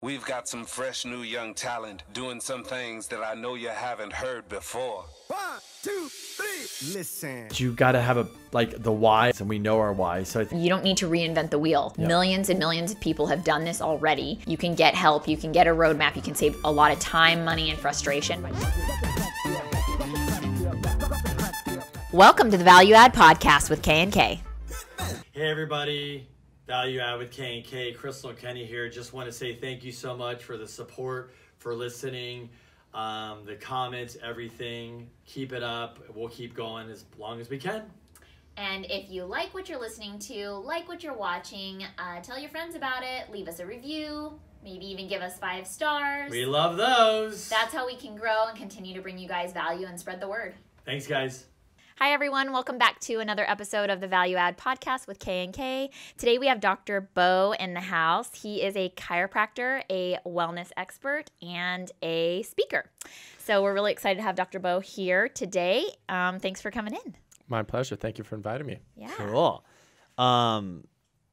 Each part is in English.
We've got some fresh new young talent doing some things that I know you haven't heard before. 1, 2, 3, listen. You got to have the why, and we know our why. So you don't need to reinvent the wheel. Yeah. Millions and millions of people have done this already. You can get help, you can get a roadmap, you can save a lot of time, money, and frustration. Welcome to the Value Add Podcast with K&K. Hey everybody, Value Add with K&K. Crystal and Kenny here. Just want to say thank you so much for the support, for listening, the comments, everything. Keep it up. We'll keep going as long as we can. And if you like what you're listening to, like what you're watching, tell your friends about it, leave us a review, maybe even give us 5 stars. We love those. That's how we can grow and continue to bring you guys value and spread the word. Thanks, guys. Hi, everyone. Welcome back to another episode of the Value Add Podcast with K&K. Today, we have Dr. Bo in the house. He is a chiropractor, a wellness expert, and a speaker. So we're really excited to have Dr. Bo here today. Thanks for coming in. My pleasure. Thank you for inviting me. Yeah. Cool.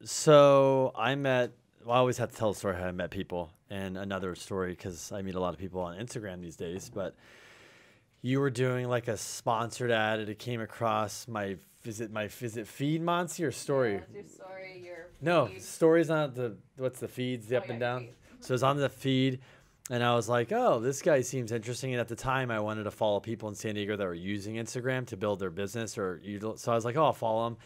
So I always have to tell a story how I met people, and another story because I meet a lot of people on Instagram these days, but you were doing like a sponsored ad, and it came across my visit feed, Monty, or story? Yeah, your story, your No, feed. story's not what's the feeds, the up and down. So it's on the feed, and I was like, oh, this guy seems interesting. And at the time, I wanted to follow people in San Diego that were using Instagram to build their business, so I was like, oh, I'll follow him.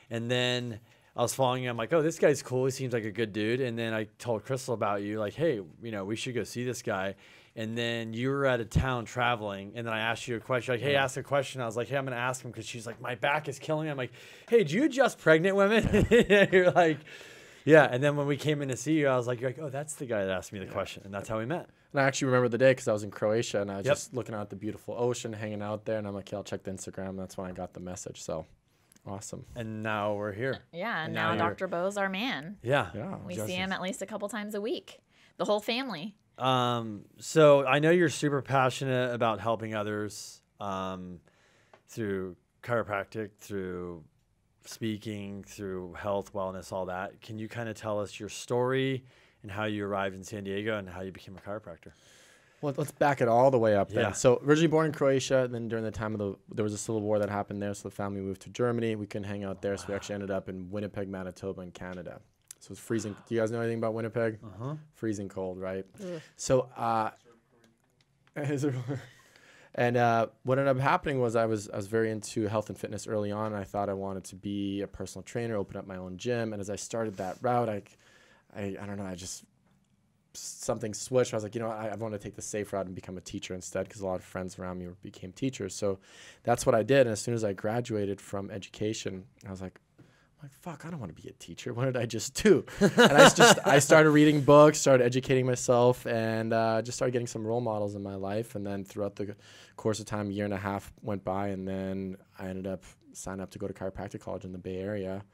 And then I was following him. I'm like, oh, this guy's cool. He seems like a good dude. And then I told Crystal about you, like, hey, we should go see this guy. And then you were out of town traveling, and then I asked you a question. Like, hey, ask a question. I was like, hey, I'm going to ask him because she's like, my back is killing me. I'm like, hey, do you adjust pregnant women? You're like, yeah. And then when we came in to see you, I was like, you're like, oh, that's the guy that asked me the question. And that's how we met. And I actually remember the day because I was in Croatia, and I was just looking out the beautiful ocean, hanging out there. And I'm like, yeah, I'll check the Instagram. That's when I got the message. So awesome. And now we're here. Yeah, and now Dr. Bo's our man. Yeah. We see him at least a couple times a week. The whole family. So I know you're super passionate about helping others through chiropractic, through speaking, through health, wellness, all that. Can you kind of tell us your story and how you arrived in San Diego and how you became a chiropractor? Well, let's back it all the way up then. Yeah. So originally born in Croatia, and then during the time of there was a civil war that happened there, so the family moved to Germany. We couldn't hang out there, so we actually ended up in Winnipeg, Manitoba in Canada. So it's freezing. Do you guys know anything about Winnipeg? Freezing cold, right? Ugh. So, and what ended up happening was I was very into health and fitness early on. And I thought I wanted to be a personal trainer, open up my own gym. And as I started that route, I don't know, something switched. I was like, I want to take the safe route and become a teacher instead, because a lot of friends around me became teachers. So that's what I did. And as soon as I graduated from education, I was like, fuck, I don't want to be a teacher. What did I just do? And I started reading books, started educating myself, and just started getting some role models in my life. And then throughout the course of time, 1.5 years went by, and then I ended up signing up to go to chiropractic college in the Bay Area.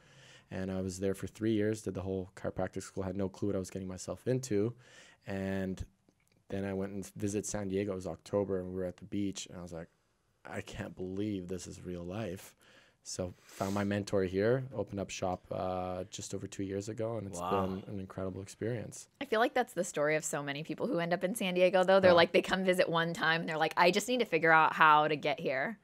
And I was there for 3 years, did the whole chiropractic school, had no clue what I was getting myself into. And then I went and visited San Diego. It was October, and we were at the beach, and I was like, I can't believe this is real life. So found my mentor here, opened up shop just over 2 years ago, and it's been an incredible experience. I feel like that's the story of so many people who end up in San Diego, though. They're like, they come visit one time, and they're like, I just need to figure out how to get here.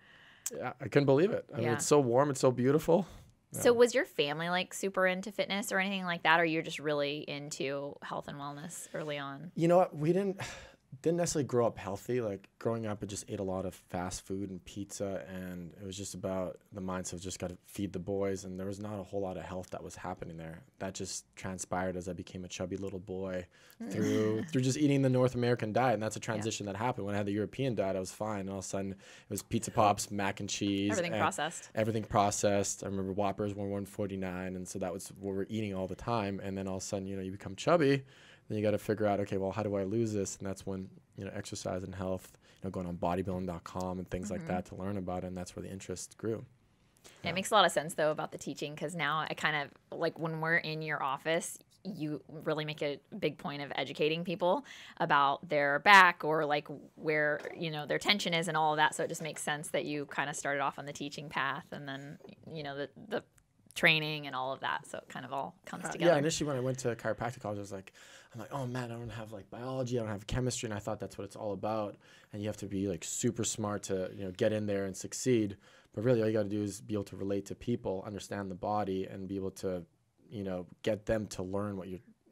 Yeah, I couldn't believe it. I mean, it's so warm, it's so beautiful. Yeah. So was your family like super into fitness or anything like that, or you're just really into health and wellness early on? You know what? We didn't necessarily grow up healthy. Like growing up, I just ate a lot of fast food and pizza, and it was just about the mindset of just got to feed the boys, and there was not a whole lot of health that was happening there. That just transpired as I became a chubby little boy through just eating the North American diet, and that's a transition that happened. When I had the European diet, I was fine, and all of a sudden it was pizza pops, mac and cheese. Everything processed. I remember Whoppers were $1.49, and so that was what we're eating all the time, and then all of a sudden, you become chubby. Then you got to figure out, okay, well, how do I lose this? And that's when, exercise and health, going on bodybuilding.com and things like that to learn about it. And that's where the interest grew. It makes a lot of sense, though, about the teaching, because now I kind of, like, when we're in your office, you really make a big point of educating people about their back or, like, where, their tension is and all of that. So it just makes sense that you kind of started off on the teaching path, and then, the training and all of that. So it kind of all comes together. Yeah, initially when I went to chiropractic college, I was like, oh man, I don't have like biology, I don't have chemistry, and I thought that's what it's all about. And you have to be like super smart to, you know, get in there and succeed. But really all you got to do is be able to relate to people, understand the body, and be able to, you know, get them to learn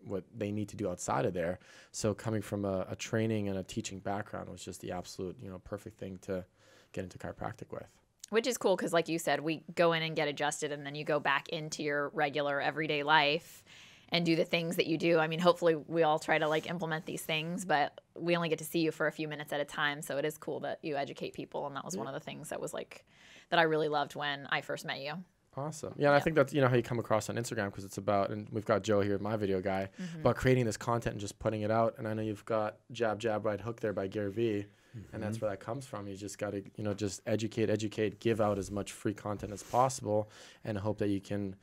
what they need to do outside of there. So coming from a training and a teaching background was just the absolute, you know, perfect thing to get into chiropractic with. Which is cool because, like you said, we go in and get adjusted, and then you go back into your regular everyday life and do the things that you do. I mean, hopefully we all try to like implement these things, but we only get to see you for a few minutes at a time. So it is cool that you educate people. And that was one of the things that was like, that I really loved when I first met you. Awesome. Yeah, and I think that's, you know, how you come across on Instagram, because it's about, and we've got Joe here, my video guy, about creating this content and just putting it out. And I know you've got Jab, Jab, Right Hook there by Gary Vee. And that's where that comes from. You just got to, you know, just educate, give out as much free content as possible, and hope that you can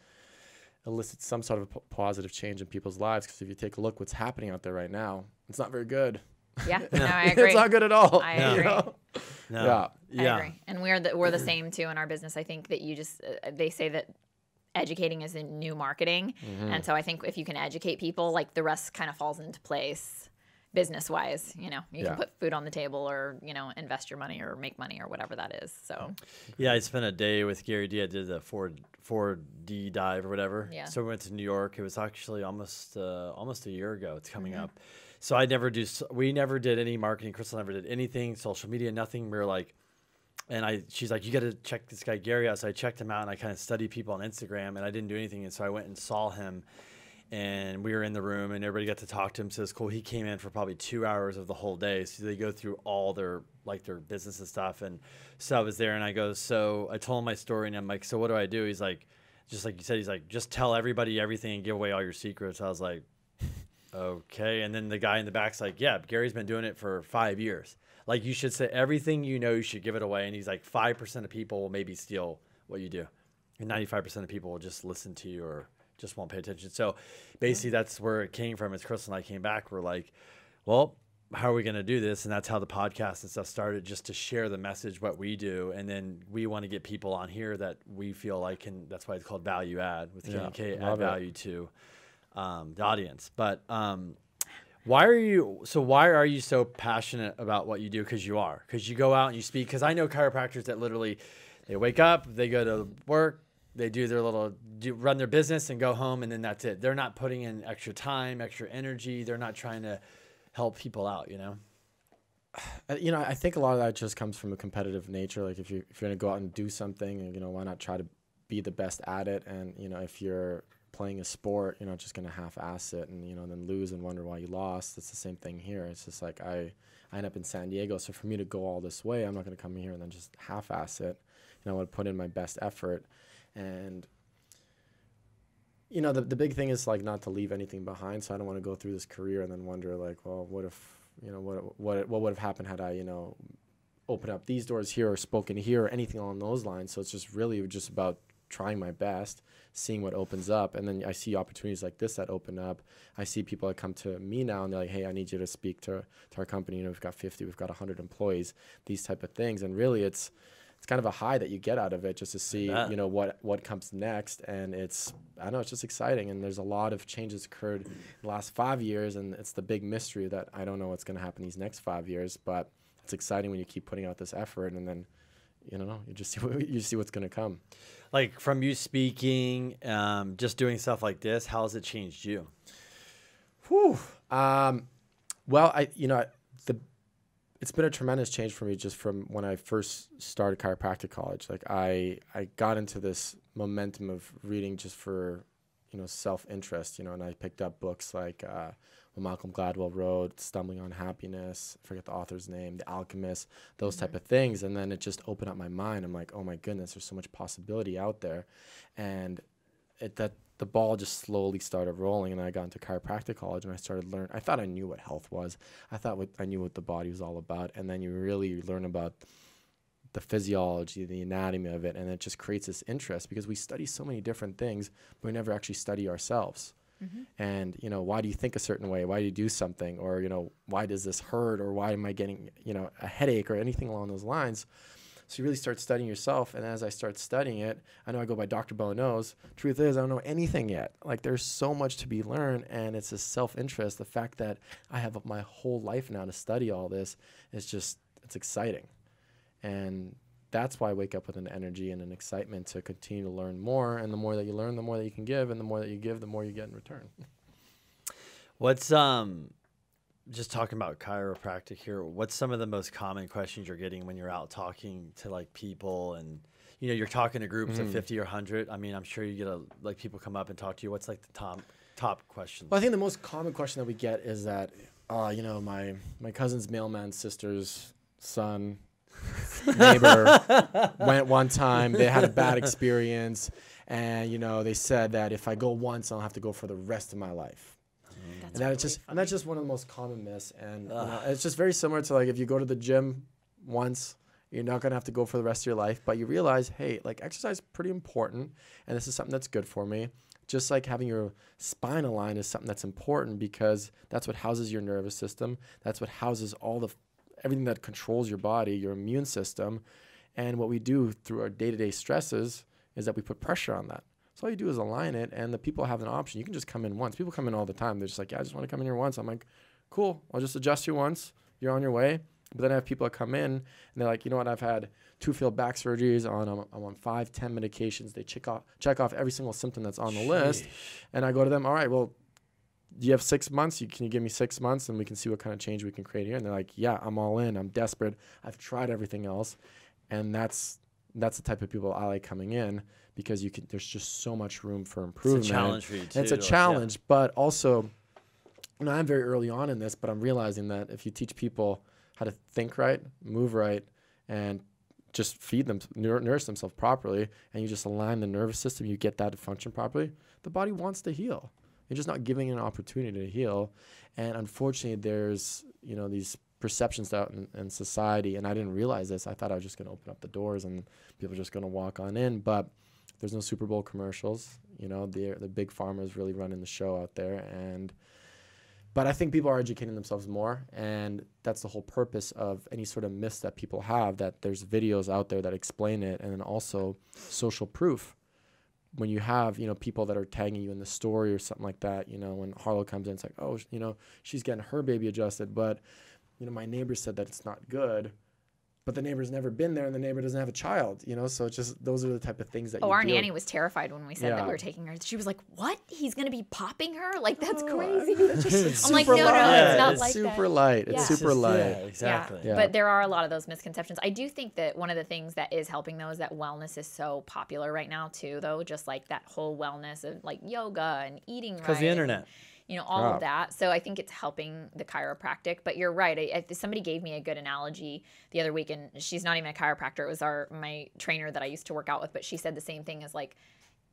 elicit some sort of positive change in people's lives. Because if you take a look what's happening out there right now, it's not very good. Yeah, no, I agree. It's not good at all. I agree. You know? No. Yeah. I agree. And we're the same too in our business. I think that you just they say that educating is in new marketing, and so I think if you can educate people, like the rest kind of falls into place business wise. You know, you can put food on the table, or, you know, invest your money or make money or whatever that is. So Yeah, I spent a day with Gary D. I did the 4D dive or whatever. Yeah. So we went to New York. It was actually almost a year ago. It's coming up. So we never did any marketing. Crystal never did anything, social media, nothing. We were like, she's like, you got to check this guy Gary out. So I checked him out, and I kind of studied people on Instagram, and I didn't do anything. And so I went and saw him, and we were in the room, and everybody got to talk to him. So it's cool. He came in for probably 2 hours of the whole day. So they go through all their business and stuff. And so I was there, and I told him my story, and I'm like, so what do I do? He's like, just like you said, he's like, just tell everybody everything and give away all your secrets. I was like, okay. And then the guy in the back's like, yeah, Gary's been doing it for 5 years. Like, you should say everything you know, you should give it away. And he's like, 5% of people will maybe steal what you do, and 95% of people will just listen to you or just won't pay attention. So basically that's where it came from. As Crystal and I came back, we're like, well, how are we going to do this? And that's how the podcast and stuff started, just to share the message, what we do. And then we want to get people on here that we feel like that's why it's called value add, with K&K, add value to the audience. But why are you so passionate about what you do? Because you go out and you speak. Because I know chiropractors that literally, they wake up, they go to work, they do their run their business and go home, and then that's it. They're not putting in extra time, extra energy. They're not trying to help people out, you know? You know, I think a lot of that just comes from a competitive nature. Like, if you're going to go out and do something, you know, why not try to be the best at it? And, you know, if you're playing a sport, you're not just going to half-ass it and, you know, then lose and wonder why you lost. It's the same thing here. It's just like I end up in San Diego, so for me to go all this way, I'm not going to come here and then just half-ass it. You know, I want to put in my best effort. And, you know, the big thing is, like, not to leave anything behind. So I don't want to go through this career and then wonder, like, well, what if, you know, what would have happened had I, you know, opened up these doors here or spoken here or anything along those lines. So it's just really just about trying my best, seeing what opens up. And then I see opportunities like this that open up. I see people that come to me now and they're like, hey, I need you to speak to our company. You know, we've got 50, we've got 100 employees, these type of things. And really it's kind of a high that you get out of it, just to see, you know, what comes next. And it's just exciting. And there's a lot of changes occurred in the last 5 years, and it's the big mystery that I don't know what's going to happen these next 5 years, but it's exciting when you keep putting out this effort, and then, you know, you just see what's going to come. Like, from you speaking, just doing stuff like this, how has it changed you? Whew. Well, it's been a tremendous change for me just from when I first started chiropractic college. Like, I got into this momentum of reading just for, you know, self-interest, you know, and I picked up books like what Malcolm Gladwell wrote, Stumbling on Happiness, I forget the author's name, The Alchemist, those type of things. And then it just opened up my mind. I'm like, oh my goodness, there's so much possibility out there. And the ball just slowly started rolling, and I got into chiropractic college, and I started learning. I thought I knew what health was. I knew what the body was all about. And then you really learn about the physiology, the anatomy of it, and it just creates this interest, because we study so many different things, but we never actually study ourselves. And, you know, why do you think a certain way? Why do you do something? Or, you know, why does this hurt? Or why am I getting, you know, a headache or anything along those lines? So you really start studying yourself. And as I start studying it, I know I go by Dr.bo knows. Truth is, I don't know anything yet. Like, there's so much to be learned, and it's a self-interest. The fact that I have my whole life now to study all this is just, it's exciting. And that's why I wake up with an energy and an excitement to continue to learn more. And the more that you learn, the more that you can give. And the more that you give, the more you get in return. What's just talking about chiropractic here, what's some of the most common questions you're getting when you're out talking to like people, and you know, you're talking to groups of 50 or 100? I mean, I'm sure you get like people come up and talk to you. What's like the top questions? Well, I think the most common question that we get is that, you know, my cousin's mailman's sister's son, neighbor went one time. They had a bad experience, and you know, they said that if I go once, I'll have to go for the rest of my life. And that's just one of the most common myths. And you know, it's just very similar to like if you go to the gym once, you're not going to have to go for the rest of your life. But you realize, hey, like exercise is pretty important. And this is something that's good for me. Just like having your spine aligned is something that's important, because that's what houses your nervous system. That's what houses everything that controls your body, your immune system. And what we do through our day-to-day stresses is that we put pressure on that. So all you do is align it, and the people have an option. You can just come in once. People come in all the time. They're just like, yeah, I just want to come in here once. I'm like, cool, I'll just adjust you once. You're on your way. But then I have people that come in, and they're like, you know what, I've had 2 failed back surgeries. I'm on 5, 10 medications. They check off every single symptom that's on the list. And I go to them, all right, well, do you have 6 months? Can you give me 6 months, and we can see what kind of change we can create here? And they're like, yeah, I'm all in. I'm desperate. I've tried everything else. And that's the type of people I like coming in, because there's just so much room for improvement. It's a challenge for you too. It's a challenge, but also, you know, I'm very early on in this, but I'm realizing that if you teach people how to think right, move right, and just feed them, nourish themselves properly, and you just align the nervous system, you get that to function properly, the body wants to heal. You're just not giving it an opportunity to heal. And unfortunately, there's, you know, these perceptions out in society, and I didn't realize this. I thought I was just going to open up the doors and people are just going to walk on in, but there's no Super Bowl commercials. You know, the big pharma is really running the show out there. But I think people are educating themselves more, and that's the whole purpose of any sort of myths that people have, that there's videos out there that explain it, and then also social proof. When you have, you know, people that are tagging you in the story or something like that, you know, when Harlow comes in, it's like, oh, you know, she's getting her baby adjusted, but, you know, my neighbor said that it's not good. But the neighbor's never been there, and the neighbor doesn't have a child, you know? So it's just, those are the type of things that our nanny was terrified when we said that we were taking her. She was like, what? He's going to be popping her? Like, that's crazy. I'm like, no, it's not like that. Super light. It's super light. Yeah, exactly. Yeah. But there are a lot of those misconceptions. I do think that one of the things that is helping, though, is that wellness is so popular right now, too, though. Just like that whole wellness of, like, yoga and eating right. Because the internet. You know, all of that. So I think it's helping the chiropractic. But you're right. Somebody gave me a good analogy the other week, and she's not even a chiropractor. It was my trainer that I used to work out with. But she said the same thing as, like,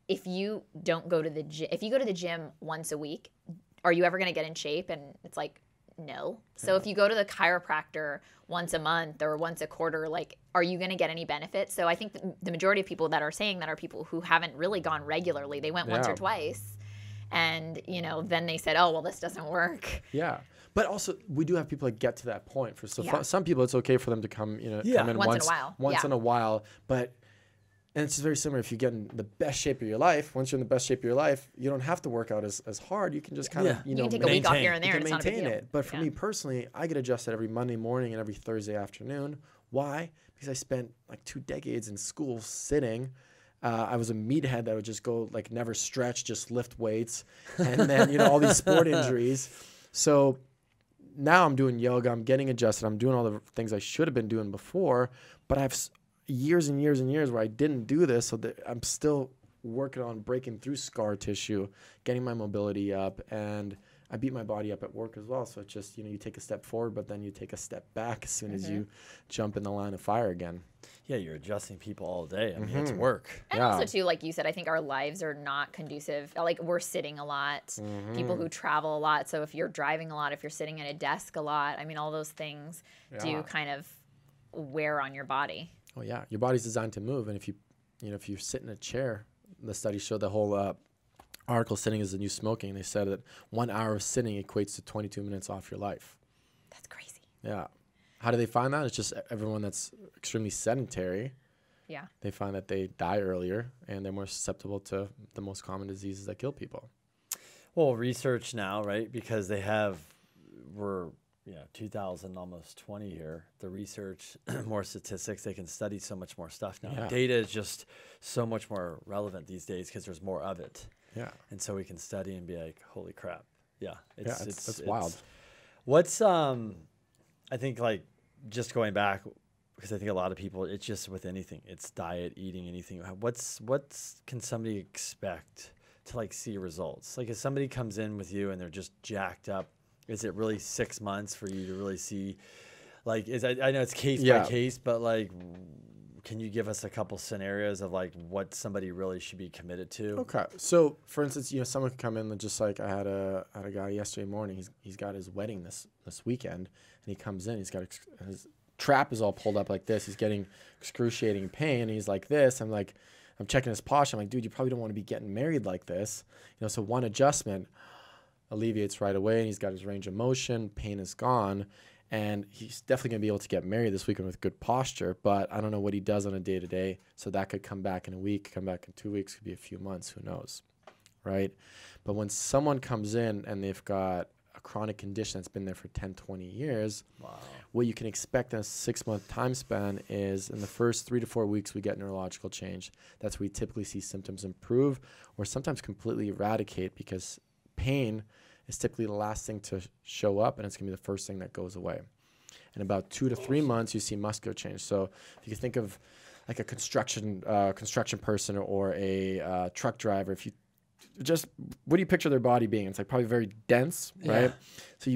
if you don't go to the gym, if you go to the gym once a week, are you ever going to get in shape? And it's like, no. So if you go to the chiropractor once a month or once a quarter, like, are you going to get any benefit? So I think the majority of people that are saying that are people who haven't really gone regularly. They went once or twice. And, you know, then they said, oh, well, this doesn't work. Yeah. But also, we do have people that get to that point. Some people, it's okay for them to come, you know, come in once in a while. But, and it's very similar. If you get in the best shape of your life, once you're in the best shape of your life, you don't have to work out as hard. You can just kind of, you know, you can take a week off here and there. You can maintain it. But for me personally, I get adjusted every Monday morning and every Thursday afternoon. Why? Because I spent like 2 decades in school sitting. I was a meathead that would just go, like, never stretch, just lift weights. And then, you know, all these sport injuries. So now I'm doing yoga. I'm getting adjusted. I'm doing all the things I should have been doing before. But I have years and years and years where I didn't do this. So that I'm still working on breaking through scar tissue, getting my mobility up. And I beat my body up at work as well. So it's just, you know, you take a step forward, but then you take a step back as soon as you jump in the line of fire again. Yeah, you're adjusting people all day. I mean, it's work. And also, too, like you said, I think our lives are not conducive. Like, we're sitting a lot. People who travel a lot. So if you're driving a lot, if you're sitting at a desk a lot, I mean, all those things do kind of wear on your body. Oh, yeah. Your body's designed to move. And if you sit in a chair, the study showed the whole article, sitting is the new smoking. They said that 1 hour of sitting equates to 22 minutes off your life. That's crazy. Yeah. How do they find that? It's just everyone that's extremely sedentary. Yeah. They find that they die earlier and they're more susceptible to the most common diseases that kill people. Well, research now, right? Because we're 2000, almost 20 here. The research, more statistics, they can study so much more stuff now. Yeah. Data is just so much more relevant these days because there's more of it. Yeah. And so we can study and be like, holy crap. Yeah. It's wild. What's, I think like just going back, because I think a lot of people, it's just with anything, it's diet, eating, anything. What's can somebody expect to like see results? Like if somebody comes in with you and they're just jacked up, is it really 6 months for you to really see, like, I know it's case by case, but like, can you give us a couple scenarios of like what somebody really should be committed to? Okay. So for instance, someone could come in and just like I had a guy yesterday morning, he's got his wedding this weekend, and he comes in, he's got his trap is all pulled up like this. He's getting excruciating pain. And he's like this. I'm checking his posture. I'm like, dude, you probably don't want to be getting married like this. So one adjustment alleviates right away. And he's got his range of motion. Pain is gone. And he's definitely going to be able to get married this weekend with good posture. But I don't know what he does on a day-to-day. So that could come back in a week, come back in 2 weeks, could be a few months. Who knows? Right? But when someone comes in and they've got a chronic condition that's been there for 10, 20 years, wow. What you can expect in a 6-month time span is in the first 3 to 4 weeks, we get neurological change. That's where we typically see symptoms improve or sometimes completely eradicate because pain is typically the last thing to show up and it's going to be the first thing that goes away. In about 2 to 3 months, you see muscular change. So if you think of like a construction person or a truck driver, if you just, what do you picture their body being? It's like probably very dense, right? So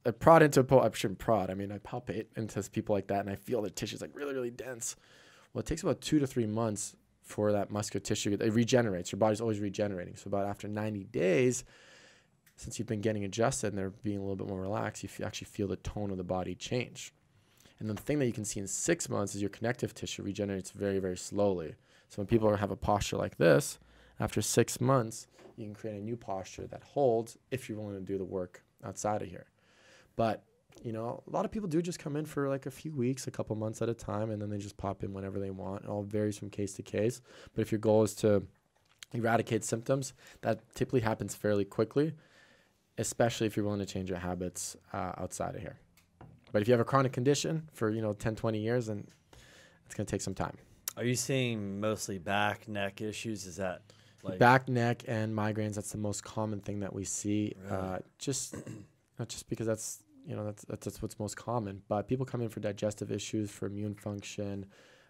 I prod into I shouldn't prod. I palpate into people like that and I feel the tissue's like really, really dense. Well, it takes about 2 to 3 months for that muscular tissue. It regenerates. Your body's always regenerating. So about after 90 days, since you've been getting adjusted and they're being a little bit more relaxed, you actually feel the tone of the body change. And then the thing that you can see in 6 months is your connective tissue regenerates very, very slowly. So when people have a posture like this, after 6 months, you can create a new posture that holds if you're willing to do the work outside of here. But, a lot of people do just come in for like a few weeks, a couple months at a time, and then they just pop in whenever they want. It all varies from case to case. But if your goal is to eradicate symptoms, that typically happens fairly quickly, especially if you're willing to change your habits outside of here. But if you have a chronic condition for, 10, 20 years, then it's going to take some time. Are you seeing mostly back, neck issues? Is that like back, neck, and migraines? That's the most common thing that we see. Really? Not just because that's what's most common, but people come in for digestive issues, for immune function.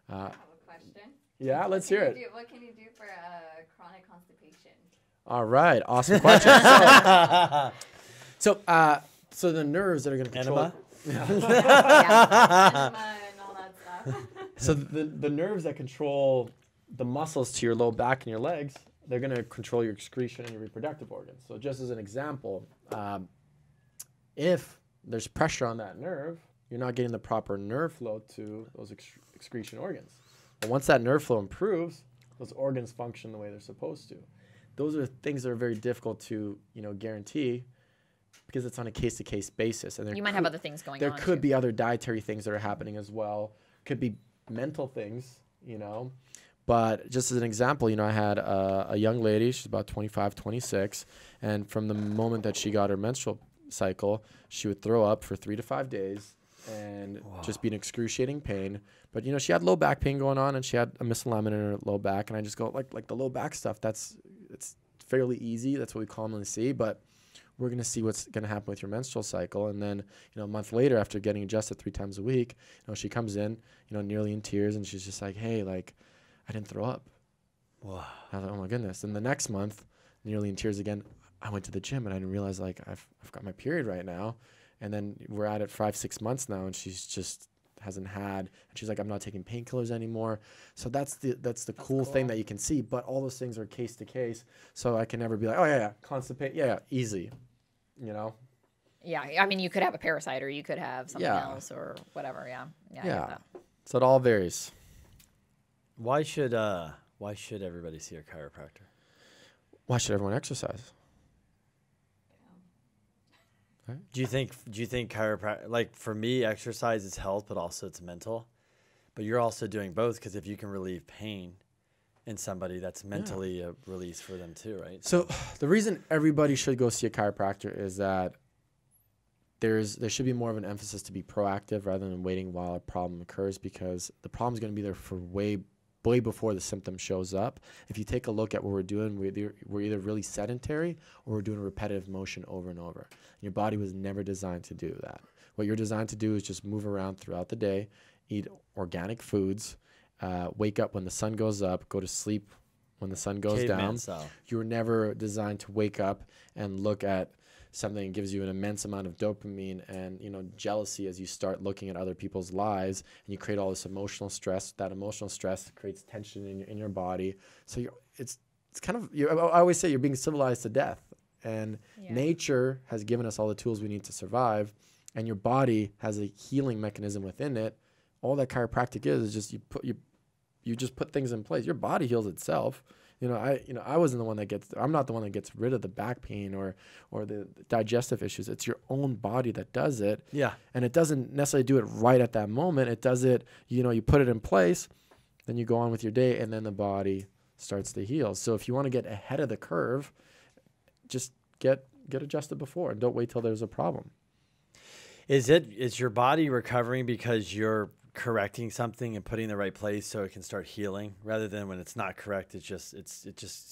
I have a question. Yeah, let's hear it. What can you do for chronic constipation? All right, awesome question. So the nerves that are going to control. Enema? Enema and all that stuff. So the nerves that control the muscles to your low back and your legs, they're going to control your excretion and your reproductive organs. So just as an example, if there's pressure on that nerve, you're not getting the proper nerve flow to those excretion organs. But once that nerve flow improves, those organs function the way they're supposed to. Those are things that are very difficult to, guarantee because it's on a case-to-case basis. And You might have other things going on. There could be other dietary things that are happening as well. Could be mental things, But just as an example, I had a young lady, she's about 25, 26, and from the moment that she got her menstrual cycle, she would throw up for 3 to 5 days and just be in excruciating pain. But, she had low back pain going on and she had a misalignment in her low back. And I just go, like the low back stuff, it's fairly easy. That's what we commonly see. But we're going to see what's going to happen with your menstrual cycle. And then, a month later, after getting adjusted 3 times a week, she comes in, nearly in tears. And she's just like, hey, I didn't throw up. Wow. I was like, oh my goodness. And the next month, nearly in tears again, I went to the gym and I didn't realize I've got my period right now. And then we're at it 5-6 months now and she's just hasn't had, and she's like, I'm not taking painkillers anymore. So that's the cool thing that you can see, but all those things are case to case. So I can never be like, oh yeah, constipate. Yeah, easy, Yeah. I mean, you could have a parasite or you could have something else or whatever. Yeah. I get that. So it all varies. Why should everybody see a chiropractor? Why should everyone exercise? Do you think chiropractic, like for me, exercise is health, but also it's mental. But you're also doing both, because if you can relieve pain in somebody, that's mentally a release for them too, right? So the reason everybody should go see a chiropractor is that there should be more of an emphasis to be proactive rather than waiting while a problem occurs, because the problem is going to be there for way before the symptom shows up. If you take a look at what we're doing, we're either really sedentary or we're doing repetitive motion over and over. Your body was never designed to do that. What you're designed to do is just move around throughout the day, eat organic foods, wake up when the sun goes up, go to sleep when the sun goes down. You were never designed to wake up and look at something that gives you an immense amount of dopamine and, you know, jealousy as you start looking at other people's lives, and you create all this emotional stress. That emotional stress creates tension in your body. So it's kind of, I always say you're being civilized to death, and nature has given us all the tools we need to survive, and your body has a healing mechanism within it. All that chiropractic is just you just put things in place. Your body heals itself. I wasn't the one I'm not the one that gets rid of the back pain or the digestive issues. It's your own body that does it. Yeah. And it doesn't necessarily do it right at that moment. It does it, you put it in place, then you go on with your day, and then the body starts to heal. So if you want to get ahead of the curve, just get adjusted before, and don't wait till there's a problem. Is your body recovering because you're correcting something and putting in the right place so it can start healing, rather than when it's not correct, it just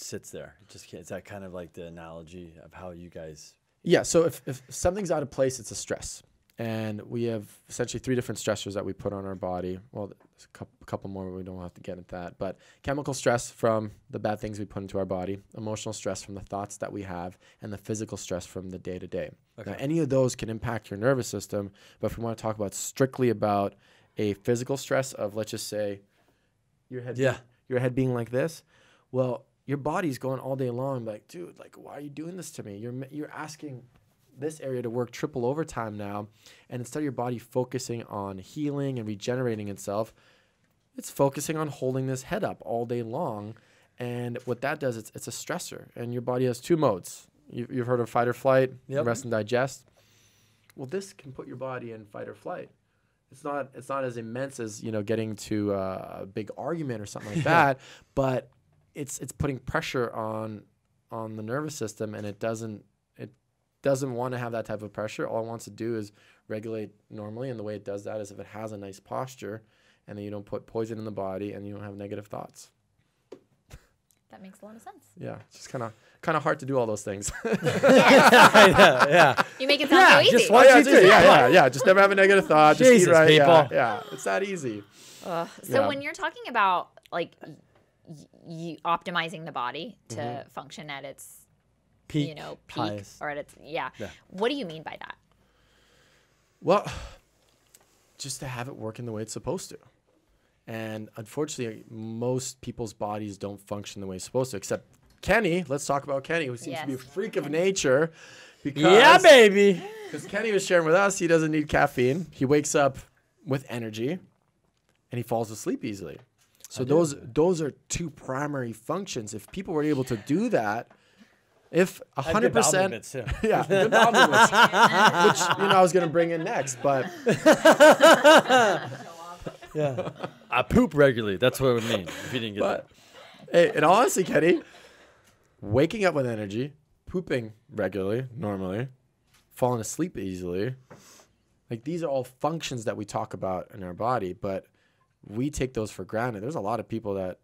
sits there? Is that kind of like the analogy of how you guys? Yeah. So if something's out of place, it's a stress, and we have essentially 3 different stressors that we put on our body. Well, there's a couple more, but we don't have to get into that. But chemical stress from the bad things we put into our body, emotional stress from the thoughts that we have, and the physical stress from the day to day. Now, any of those can impact your nervous system, but if we want to talk about strictly about a physical stress of, let's just say, your head being like this, well, your body's going all day long like, dude, like, why are you doing this to me? You're asking this area to work triple overtime now, and instead of your body focusing on healing and regenerating itself, it's focusing on holding this head up all day long. And what that does, it's a stressor, and your body has 2 modes. You've heard of fight or flight, rest and digest. Well, this can put your body in fight or flight. It's not as immense as, getting to a big argument or something like that, but it's putting pressure on the nervous system, and it doesn't want to have that type of pressure. All it wants to do is regulate normally, and the way it does that is if it has a nice posture, and then you don't put poison in the body, and you don't have negative thoughts. That makes a lot of sense. Yeah, it's just kind of hard to do all those things. Yeah. You make it sound so easy. Just once you do. Yeah. Just never have a negative thought. Just Jesus, eat right. people. Yeah. It's that easy. So when you're talking about like you optimizing the body to function at its peak, highest. Or at its what do you mean by that? Well, just to have it working the way it's supposed to. And unfortunately, most people's bodies don't function the way it's supposed to, except Kenny. Let's talk about Kenny, who seems to be a freak of nature. Yeah, baby. Because Kenny was sharing with us, he doesn't need caffeine. He wakes up with energy, and he falls asleep easily. So those are 2 primary functions. If people were able to do that, if 100%, yeah, good bowel movements, which I was going to bring in next, but. Yeah, I poop regularly. That's what it would mean if you didn't get that. Hey, in all honesty, Kenny, waking up with energy, pooping regularly, normally, falling asleep easily, like these are all functions that we talk about in our body, but we take those for granted. There's a lot of people that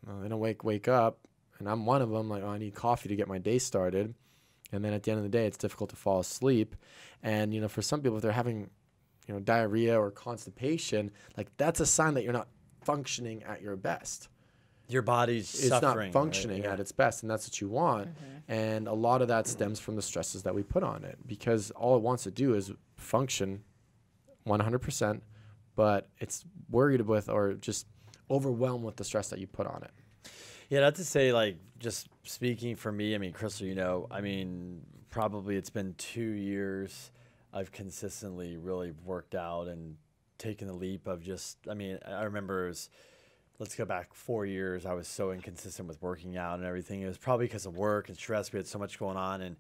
they don't wake up, and I'm one of them. Like, I need coffee to get my day started, and then at the end of the day, it's difficult to fall asleep. And for some people, if they're having diarrhea or constipation, like that's a sign that you're not functioning at your best. Your body's suffering. It's not functioning at its best, and that's what you want. And a lot of that stems from the stresses that we put on it, because all it wants to do is function 100%, but it's worried with or just overwhelmed with the stress that you put on it. Yeah, not to say, like, just speaking for me, Crystal, probably it's been 2 years I've consistently really worked out and taken the leap of I remember let's go back 4 years. I was so inconsistent with working out and everything. It was probably because of work and stress. We had so much going on.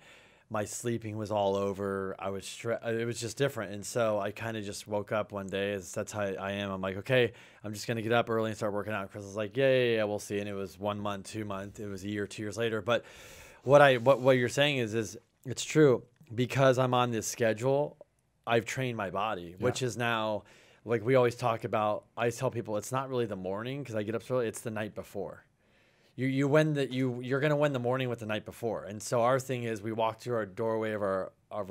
my sleeping was all over. I was it was just different. And so I kind of just woke up one day. That's how I am. I'm like, okay, I'm just going to get up early and start working out. Chris was like, yeah, we'll see. And it was 1 month, 2 months. It was a year, 2 years later. But what you're saying is it's true. Because I'm on this schedule, I've trained my body, which is now, like we always talk about, I tell people it's not really the morning because I get up so early, it's the night before. You're going to win the morning with the night before. And so our thing is we walk through our doorway of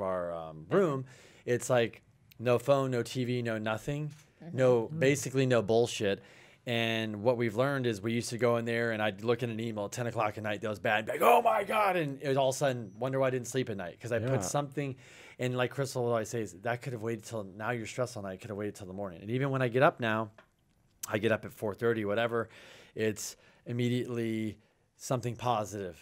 our room. It's like no phone, no TV, no nothing, basically no bullshit. And what we've learned is we used to go in there and I'd look at an email at 10 o'clock at night that was bad. Be like, oh my God. And it was all of a sudden wonder why I didn't sleep at night. Because I put something, and like Crystal always says, that could have waited till now you're stressed all night. Could have waited till the morning. And even when I get up now, I get up at 4:30, whatever, it's immediately something positive.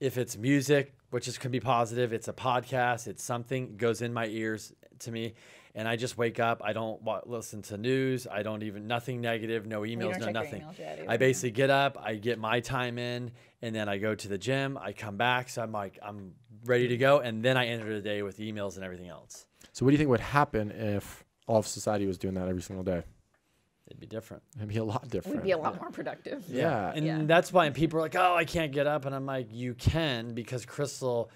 If it's music, which could be positive, it's a podcast, it's something goes in my ears to me. And I just wake up. I don't listen to news. I don't even, nothing negative, no emails, no nothing. I basically get up, I get my time in, and then I go to the gym. I come back. So I'm like, I'm ready to go. And then I enter the day with emails and everything else. So what do you think would happen if all of society was doing that every single day? It'd be different. It'd be a lot different. We'd be a lot more productive. Yeah. And that's why people are like, oh, I can't get up. And I'm like, you can, because Crystal,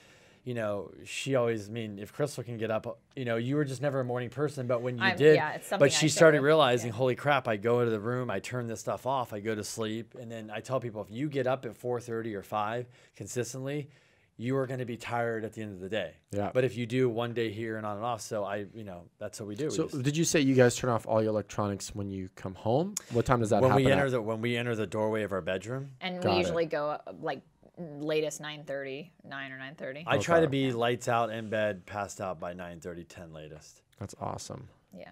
you know, she always, if Crystal can get up, you know, you were just never a morning person, but when you did, it's something but she I started struggle- realizing, holy crap, I go into the room, I turn this stuff off, I go to sleep. And then I tell people, if you get up at 4:30 or 5 consistently, you are going to be tired at the end of the day. Yeah. But if you do one day here and on and off, so that's what we do. So did you say you guys turn off all your electronics when you come home? What time does that happen? When we enter the doorway of our bedroom. And we usually go like latest 9:30, 9 or 9:30. I try to be lights out in bed, passed out by 9:30, 10 latest. That's awesome. Yeah.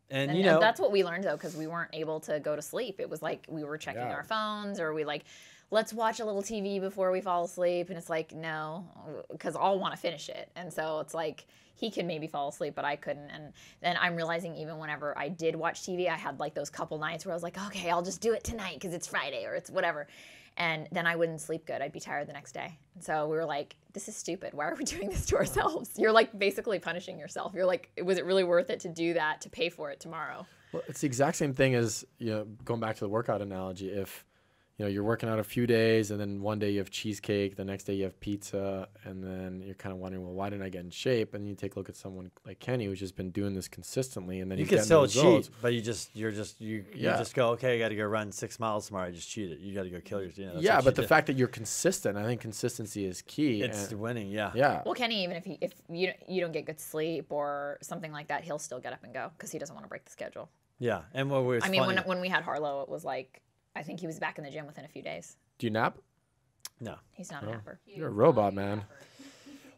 And you know, that's what we learned though, because we weren't able to go to sleep. It was like we were checking our phones, or we like, let's watch a little TV before we fall asleep. And it's like, no, because I'll want to finish it. And so it's like he could maybe fall asleep, but I couldn't. And then I'm realizing even whenever I did watch TV, I had like those couple nights where I was like, okay, I'll just do it tonight because it's Friday or it's whatever. And then I wouldn't sleep good. I'd be tired the next day. And so we were like, this is stupid. Why are we doing this to ourselves? You're like basically punishing yourself. You're like, was it really worth it to do that, to pay for it tomorrow? Well, it's the exact same thing as, going back to the workout analogy. If, you're working out a few days and then one day you have cheesecake, the next day you have pizza, and then you're kind of wondering, well, why didn't I get in shape? And then you take a look at someone like Kenny, who's just been doing this consistently, and then you he's can getting still the results. cheat, but you just go, okay, I got to go run 6 miles tomorrow. I just cheated. You got to go kill yourself. Yeah, but the fact that you're consistent, I think consistency is key. It's winning. Yeah. Yeah. Well, Kenny, even if you don't get good sleep or something like that, he'll still get up and go because he doesn't want to break the schedule. Yeah, and what was funny, when we had Harlow, it was like, I think he was back in the gym within a few days. Do you nap? No. He's not a napper. You're a robot, man.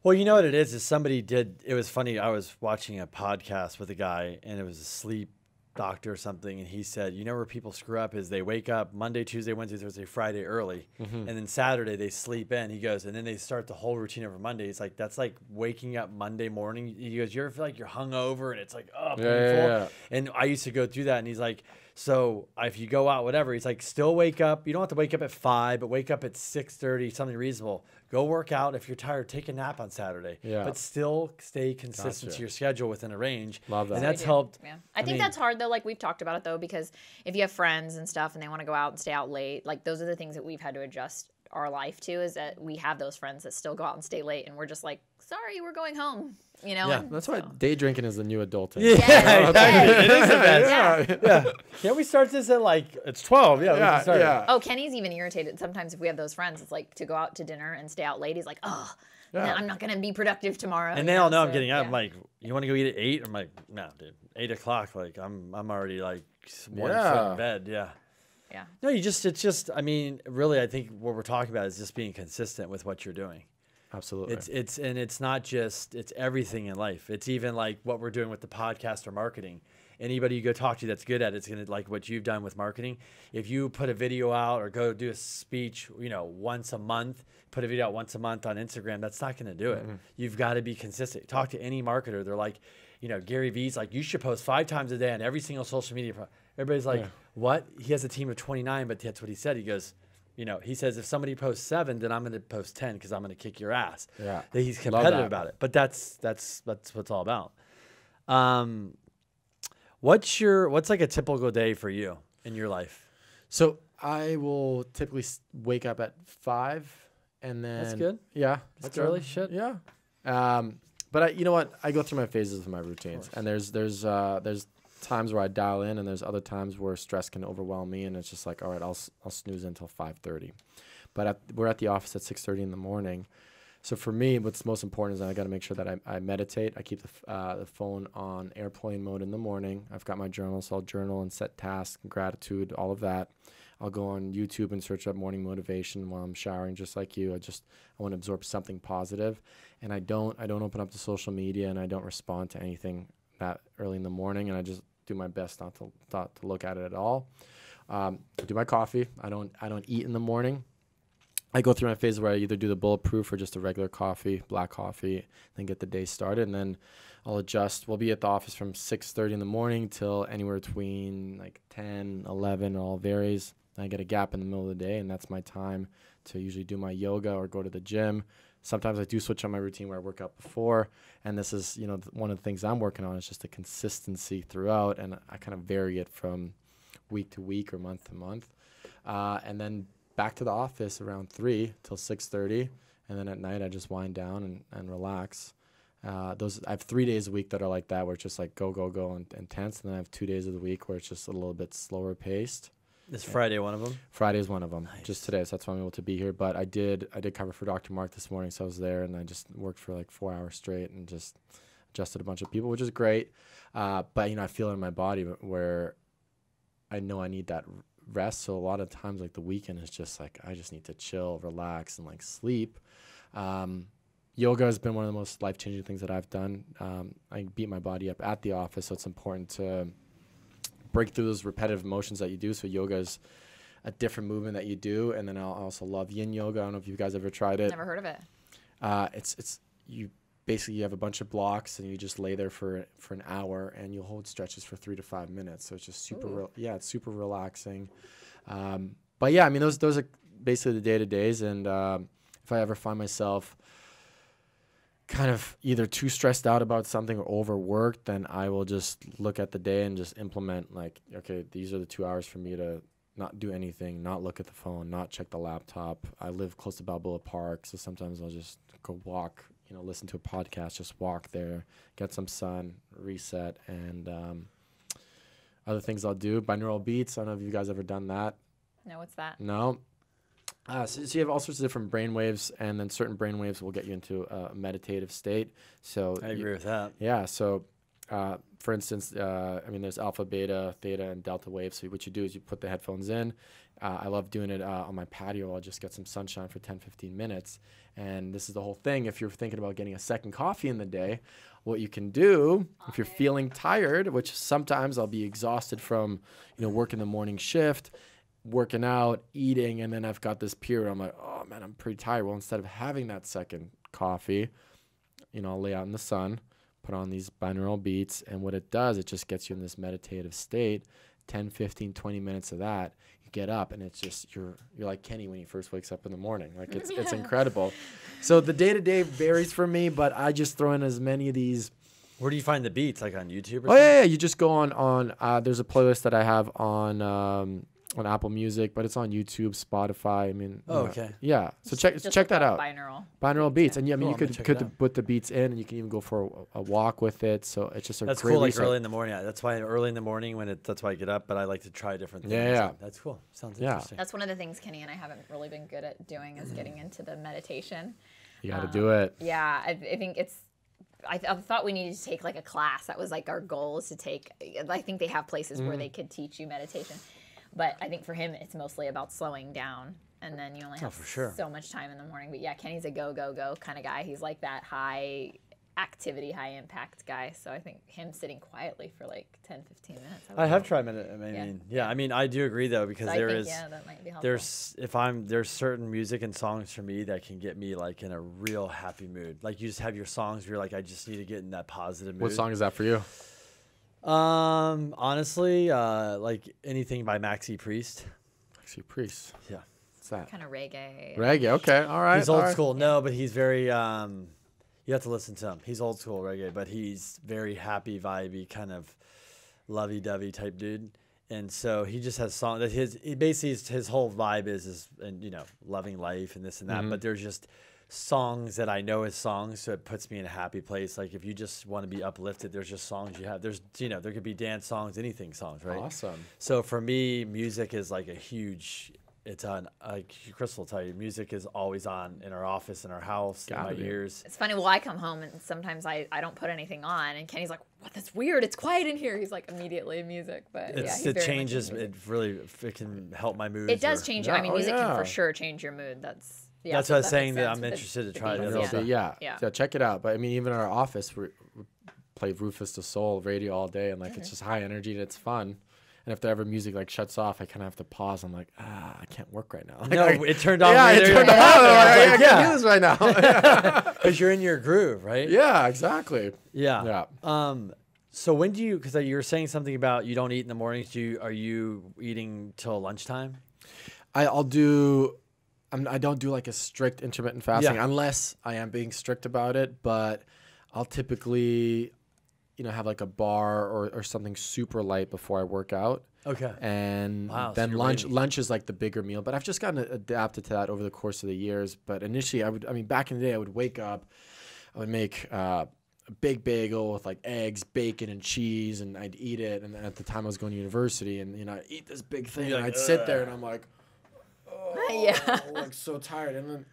Well, you know what it is somebody did, it was funny, I was watching a podcast with a guy, and it was a sleep doctor or something, and he said, where people screw up is they wake up Monday, Tuesday, Wednesday, Thursday, Friday early, and then Saturday they sleep in. He goes, and then they start the whole routine over Monday. It's like, that's like waking up Monday morning. He goes, you ever feel like you're hungover and it's like, oh, painful? Yeah. And I used to go through that, and he's like, so if you go out, whatever, he's like, still wake up. You don't have to wake up at 5, but wake up at 6:30, something reasonable. Go work out. If you're tired, take a nap on Saturday. Yeah. But still stay consistent to your schedule within a range. Love that. And that's helped. Yeah. I think that's hard though. Like we've talked about it though, because if you have friends and stuff and they want to go out and stay out late, like those are the things that we've had to adjust our life to, is that we have those friends that still go out and stay late, and we're just like, sorry, we're going home. Yeah. That's why day drinking is the new adulting. Yeah, exactly. It is the best. Yeah. Can't we start this at like, it's 12? Yeah, we can start. Yeah. Oh, Kenny's even irritated. Sometimes if we have those friends, it's like to go out to dinner and stay out late. He's like, oh, I'm not going to be productive tomorrow. And they all know I'm getting up. I'm like, you want to go eat at 8? I'm like, no, dude, 8 o'clock. Like, I'm already like one foot in bed. Yeah. Yeah. No, really, I think what we're talking about is just being consistent with what you're doing. Absolutely. It's not just, it's everything in life. It's even like what we're doing with the podcast or marketing. Anybody you go talk to that's good at it's going to, like what you've done with marketing. If you put a video out or go do a speech, once a month, put a video out once a month on Instagram, that's not going to do it. You've got to be consistent. Talk to any marketer. They're like, Gary Vee's like, you should post 5 times a day on every single social media. Everybody's like, what? He has a team of 29, but that's what he said. He goes, You know, he says if somebody posts 7, then I'm going to post 10 because I'm going to kick your ass. Yeah. That he's Love competitive that. about it. But that's what it's all about. What's like a typical day for you in your life? So I will typically wake up at 5, and then That's good. Yeah, That's early. Shit. Yeah. But you know what? I go through my phases with my routines, and there's times where I dial in, and there's other times where stress can overwhelm me, and it's just like, all right, I'll snooze until 5:30. But we're at the office at 6:30 in the morning. So for me, what's most important is I got to make sure that I meditate. I keep the phone on airplane mode in the morning. I've got my journal, so I'll journal and set tasks and gratitude, all of that. I'll go on YouTube and search up morning motivation while I'm showering, just like you. I want to absorb something positive, and I don't open up the social media, and I don't respond to anything that early in the morning, and I just do my best not to look at it at all. I do my coffee. I don't eat in the morning. I go through my phase where I either do the bulletproof or just a regular coffee, black coffee, then get the day started, and then I'll adjust. We'll be at the office from 6:30 in the morning till anywhere between like 10, 11, it all varies. I get a gap in the middle of the day, and that's my time to usually do my yoga or go to the gym. Sometimes I do switch on my routine where I work out before, and this is, one of the things I'm working on is just a consistency throughout, and I kind of vary it from week to week or month to month. And then back to the office around 3 till 6:30, and then at night I just wind down and relax. I have 3 days a week that are like that, where it's just like go and intense, and then I have 2 days of the week where it's just a little bit slower paced. Is Friday one of them? Friday is one of them. Nice. Just today, so that's why I'm able to be here. But I did cover for Dr. Mark this morning, so I was there, and I just worked for like 4 hours straight and just adjusted a bunch of people, which is great. But I feel it in my body where I know I need that rest. So a lot of times, like the weekend is just like I just need to chill, relax, and like sleep. Yoga has been one of the most life-changing things that I've done. I beat my body up at the office, so it's important to break through those repetitive motions that you do. So yoga is a different movement that you do, and then I also love yin yoga. I don't know if you guys ever tried it. Never heard of it. It's you basically you have a bunch of blocks, and you just lay there for an hour, and you hold stretches for 3 to 5 minutes. So it's just super it's super relaxing. But yeah, I mean those are basically the day-to-days, and if I ever find myself kind of either too stressed out about something or overworked, then I will just look at the day and just implement like, okay, these are the 2 hours for me to not do anything, not look at the phone, not check the laptop. I live close to Balboa Park, so sometimes I'll just go walk, listen to a podcast, just walk there, get some sun, reset, and other things I'll do. Binaural beats. I don't know if you guys ever done that. No, what's that? No. So you have all sorts of different brain waves, and then certain brain waves will get you into a meditative state. So I agree with that. Yeah. So, for instance, there's alpha, beta, theta, and delta waves. So what you do is you put the headphones in. I love doing it on my patio. I'll just get some sunshine for 10, 15 minutes. And this is the whole thing. If you're thinking about getting a second coffee in the day, what you can do, if you're feeling tired, which sometimes I'll be exhausted from, working the morning shift, working out, eating, and then I've got this period. I'm like, oh man, I'm pretty tired. Well, instead of having that second coffee, I'll lay out in the sun, put on these binaural beats, and what it does, it just gets you in this meditative state. 10, 15, 20 minutes of that, you get up, and it's just you're like Kenny when he first wakes up in the morning. Like it's incredible. So the day-to-day varies for me, but I just throw in as many of these. Where do you find the beats? Like on YouTube or something? Yeah. You just go on there's a playlist that I have on Apple Music, but it's on YouTube, Spotify. I mean, okay. Yeah. So check that out. Binaural beats, and Cool, you could put the beats in, and you can even go for a walk with it. So it's just that's great cool. Like reset. early in the morning. Yeah, that's why early in the morning that's why I get up. But I like to try different things. Yeah. That's cool. Sounds interesting. That's one of the things Kenny and I haven't really been good at doing is getting into the meditation. You got to do it. Yeah, I think it's. I thought we needed to take like a class. That was like our goal is to take. I think they have places where they could teach you meditation. But I think for him, it's mostly about slowing down. And then you only have so much time in the morning. But yeah, Kenny's a go kind of guy. He's like that high activity, high impact guy. So I think him sitting quietly for like 10, 15 minutes. I have tried meditation. I mean, I do agree though, because that might be helpful. there's certain music and songs for me that can get me like in a real happy mood. Like you just have your songs where you're like, I just need to get in that positive mood. What song is that for you? Honestly, like anything by Maxi Priest. Maxi Priest. Yeah. What's that? Kind of reggae. Reggae. Okay. All right. He's all old right. school. No, but he's very. You have to listen to him. He's old school reggae, but he's very happy, vibey, kind of lovey-dovey type dude. And so he just has songs that his whole vibe is and loving life and this and that. But there's just songs that I know as songs, so it puts me in a happy place. Like if you just want to be uplifted, there's just songs you have. There's there could be dance songs, anything songs, right? Awesome. So for me, music is like a huge. It's on, like Crystal will tell you, music is always on in our office, in our house, in my ears. It's funny. Well, I come home and sometimes I don't put anything on, and Kenny's like, "What? That's weird. It's quiet in here." He's like, immediately music, but It changes. It can help my mood. It does change. I mean, music can yeah. for sure change your mood. That's what I was saying. That I'm makes interested to sense. try The that. beats, Also. yeah. So check it out. But I mean, even in our office, we play Rufus the Soul radio all day, and like it's just high energy and it's fun. And if there ever music like shuts off, I kind of have to pause. I'm like, I can't work right now. Like, No, it turned off. Yeah, it later. turned off. I can't do this right now. Because you're in your groove, right? Yeah, exactly. Yeah. So when do you? Because you were saying something about you don't eat in the mornings. Are you eating till lunchtime? I'll do. I don't do like a strict intermittent fasting unless I am being strict about it. But I'll typically, have like a bar or something super light before I work out. Okay. And then lunch is like the bigger meal. But I've just gotten adapted to that over the course of the years. But initially, back in the day, I would wake up, I would make a big bagel with like eggs, bacon, and cheese, and I'd eat it. And then at the time I was going to university, and I'd eat this big thing, and I'd sit there, and I'm like, like so tired. And then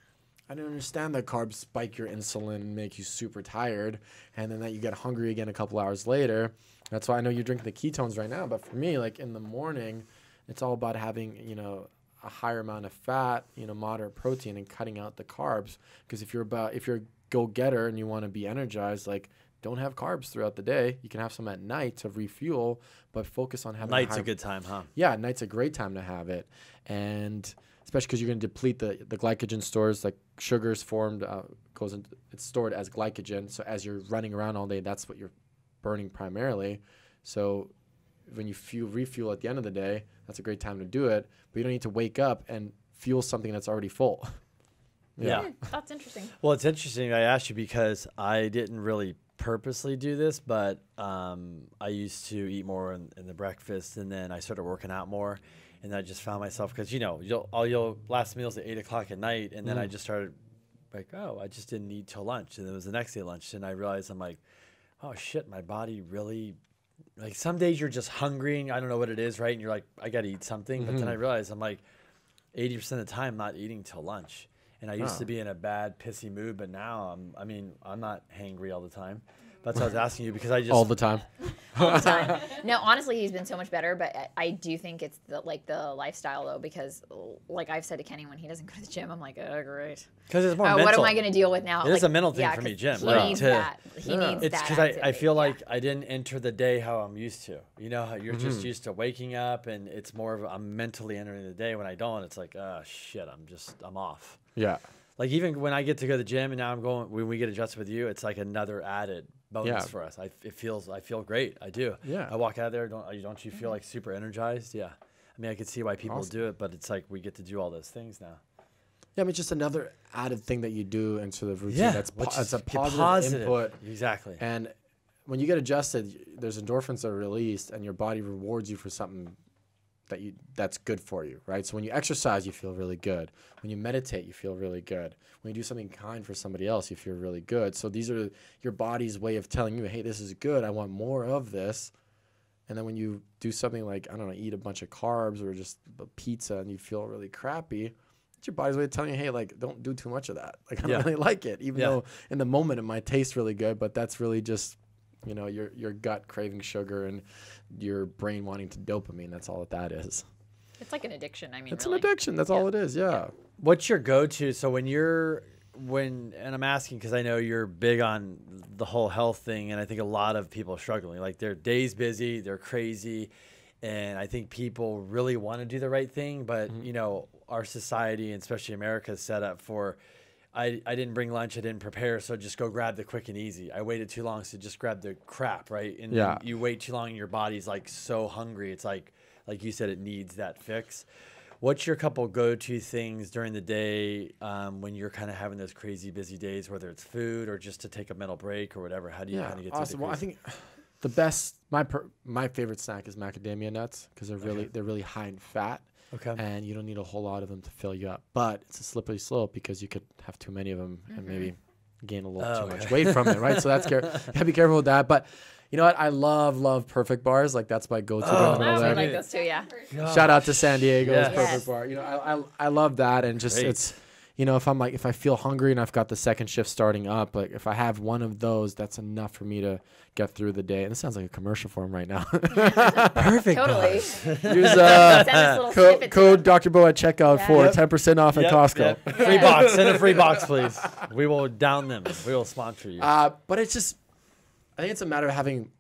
I didn't understand that carbs spike your insulin and make you super tired, and then that you get hungry again a couple hours later. That's why I know you're drinking the ketones right now. But for me, like in the morning, it's all about having a higher amount of fat, moderate protein, and cutting out the carbs. Because if you're a go-getter and you want to be energized, like don't have carbs throughout the day. You can have some at night to refuel, but focus on having night's a good time, huh? Yeah, night's a great time to have it, and especially because you're going to deplete the glycogen stores. Like sugar's formed, it's stored as glycogen. So as you're running around all day, that's what you're burning primarily. So when you refuel at the end of the day, that's a great time to do it. But you don't need to wake up and fuel something that's already full. Yeah. That's interesting. Well, it's interesting I asked you because I didn't really purposely do this, but I used to eat more in the breakfast, and then I started working out more, and I just found myself, because your last meal's at 8 o'clock at night, and then I just started like, I just didn't eat till lunch, and it was the next day lunch, and I realized I'm like, oh shit, my body really, like some days you're just hungry and I don't know what it is, right? And you're like, I gotta eat something, but then I realized I'm like 80% of the time not eating till lunch. And I used to be in a bad, pissy mood, but now I'm not hangry all the time. That's what I was asking you, because I just All the time. All the time. No, honestly, he's been so much better, but I do think it's the lifestyle though, because like I've said to Kenny, when he doesn't go to the gym, I'm like, oh great. Because it's more mental. What am I going to deal with now? It is a mental thing for me, Jim. He Like, needs that. He needs it's that. because I activity. feel like I didn't enter the day how I'm used to. You know how you're just used to waking up, and it's more of I'm mentally entering the day. When I don't, it's like, oh shit, I'm off. Yeah. Like even when I get to go to the gym, and now when we get adjusted with you, it's like another added bonus for us. I feel great. I do. Yeah. I walk out of there. Don't you feel like super energized? Yeah. I mean, I can see why people do it, but it's like we get to do all those things now. Yeah, I mean, just another added thing that you do into the routine. Yeah, That's a positive input. Exactly. And when you get adjusted, there's endorphins that are released, and your body rewards you for something that's good for you, right? So when you exercise, you feel really good. When you meditate, you feel really good. When you do something kind for somebody else, you feel really good. So these are your body's way of telling you, hey, this is good. I want more of this. And then when you do something like, I don't know, eat a bunch of carbs or just a pizza and you feel really crappy, it's your body's way of telling you, hey, like, don't do too much of that. Like, I don't really like it, even though in the moment it might taste really good, but that's really just, your gut craving sugar and your brain wanting to dopamine. That's all that is. It's like an addiction. I mean, It's really. an addiction. That's all it is. Yeah. What's your go-to? So and I'm asking because I know you're big on the whole health thing, and I think a lot of people are struggling. Like their day's busy, they're crazy, and I think people really want to do the right thing, but our society, and especially America, is set up for, I didn't bring lunch, I didn't prepare, so just go grab the quick and easy. I waited too long, so just grab the crap, right? And then you wait too long, and your body's like so hungry. It's like you said, it needs that fix. What's your couple go-to things during the day when you're kind of having those crazy busy days, whether it's food or just to take a mental break or whatever? How do you kind of get awesome. through the Well, I think the best, my favorite snack is macadamia nuts because they're really high in fat. Okay. And you don't need a whole lot of them to fill you up. But it's a slippery slope because you could have too many of them and maybe gain a little too much weight from it, right? So that's gotta be careful with that. But you know what? I love Perfect Bars. Like that's my go-to. Oh, we like those too, yeah. Shout out to San Diego's Yes. Perfect Yes. Bar. You know, I love that, and just Great. it's, you know, if I feel hungry and I've got the second shift starting up, like if I have one of those, that's enough for me to get through the day. And this sounds like a commercial for him right now. Perfect. Totally. Use Send us little snippets code of- Dr. Bo at checkout for 10% off at Costco. Yep. Free box. Send a free box, please. We will down them. We will sponsor you. But it's just, I think it's a matter of having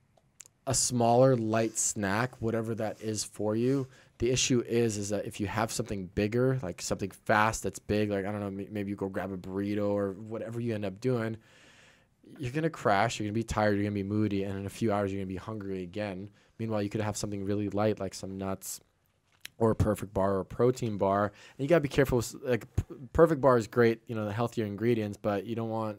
a smaller, light snack, whatever that is for you. The issue is that if you have something bigger, like something fast that's big, like, I don't know, maybe you go grab a burrito or whatever you end up doing, you're going to crash, you're going to be tired, you're going to be moody, and in a few hours, you're going to be hungry again. Meanwhile, you could have something really light, like some nuts or a Perfect Bar or a protein bar. And you got to be careful with, like, Perfect Bar is great, you know, the healthier ingredients, but you don't want,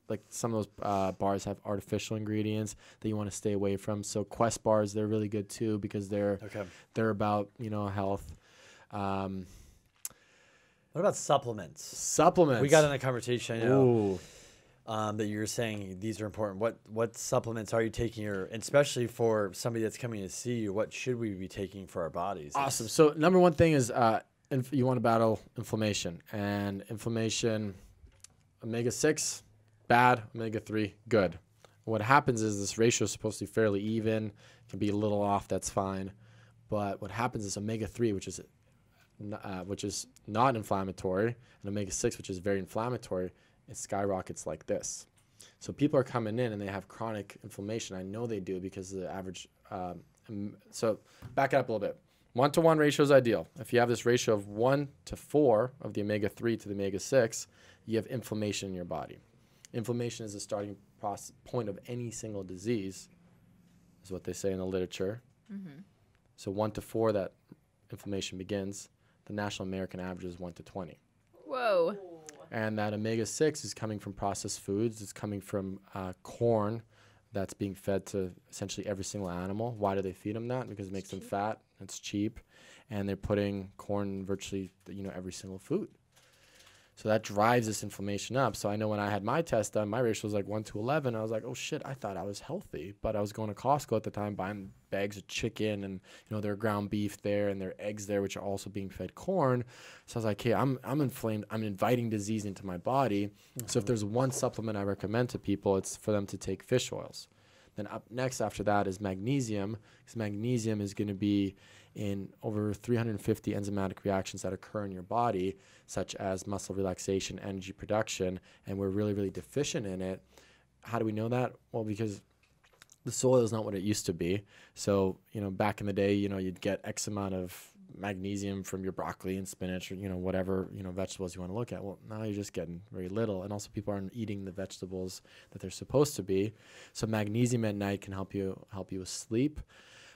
like, some of those bars have artificial ingredients that you want to stay away from. So Quest bars, they're really good too because they're about, you know, health. What about supplements? Supplements. We got in a conversation, you know, Ooh. that you're saying these are important. What supplements are you taking, and especially for somebody that's coming to see you, what should we be taking for our bodies? Awesome. So number one thing is you want to battle inflammation. And inflammation, omega-6, bad. Omega-3, good. What happens is this ratio is supposed to be fairly even. It can be a little off, that's fine. But what happens is omega-3, which is not inflammatory, and omega-6, which is very inflammatory, it skyrockets like this. So people are coming in and they have chronic inflammation. I know they do because the average. So back it up a little bit. 1-to-1 ratio is ideal. If you have this ratio of 1 to 4 of the omega-3 to the omega-6, you have inflammation in your body. Inflammation is the starting point of any single disease, is what they say in the literature. So 1 to 4, that inflammation begins. The national American average is 1 to 20. Whoa. And that omega-6 is coming from processed foods. It's coming from corn that's being fed to essentially every single animal. Why do they feed them that? Because it makes them fat. It's cheap. And they're putting corn in virtually, you know, every single food. So that drives this inflammation up. So I know when I had my test done, my ratio was like 1 to 11. I was like, oh shit, I thought I was healthy. But I was going to Costco at the time buying bags of chicken and, you know, their ground beef there and their eggs there, which are also being fed corn. So I was like, hey, I'm inflamed. I'm inviting disease into my body. So if there's one supplement I recommend to people, it's for them to take fish oils. Then up next after that is magnesium, because magnesium is going to be in over 350 enzymatic reactions that occur in your body, such as muscle relaxation, energy production, and we're really, really deficient in it. How do we know that? Well, because the soil is not what it used to be. So, you know, back in the day, you know, you'd get X amount of magnesium from your broccoli and spinach or, you know, whatever, you know, vegetables you want to look at. Well, now you're just getting very little. And also people aren't eating the vegetables that they're supposed to be. So magnesium at night can help you with sleep.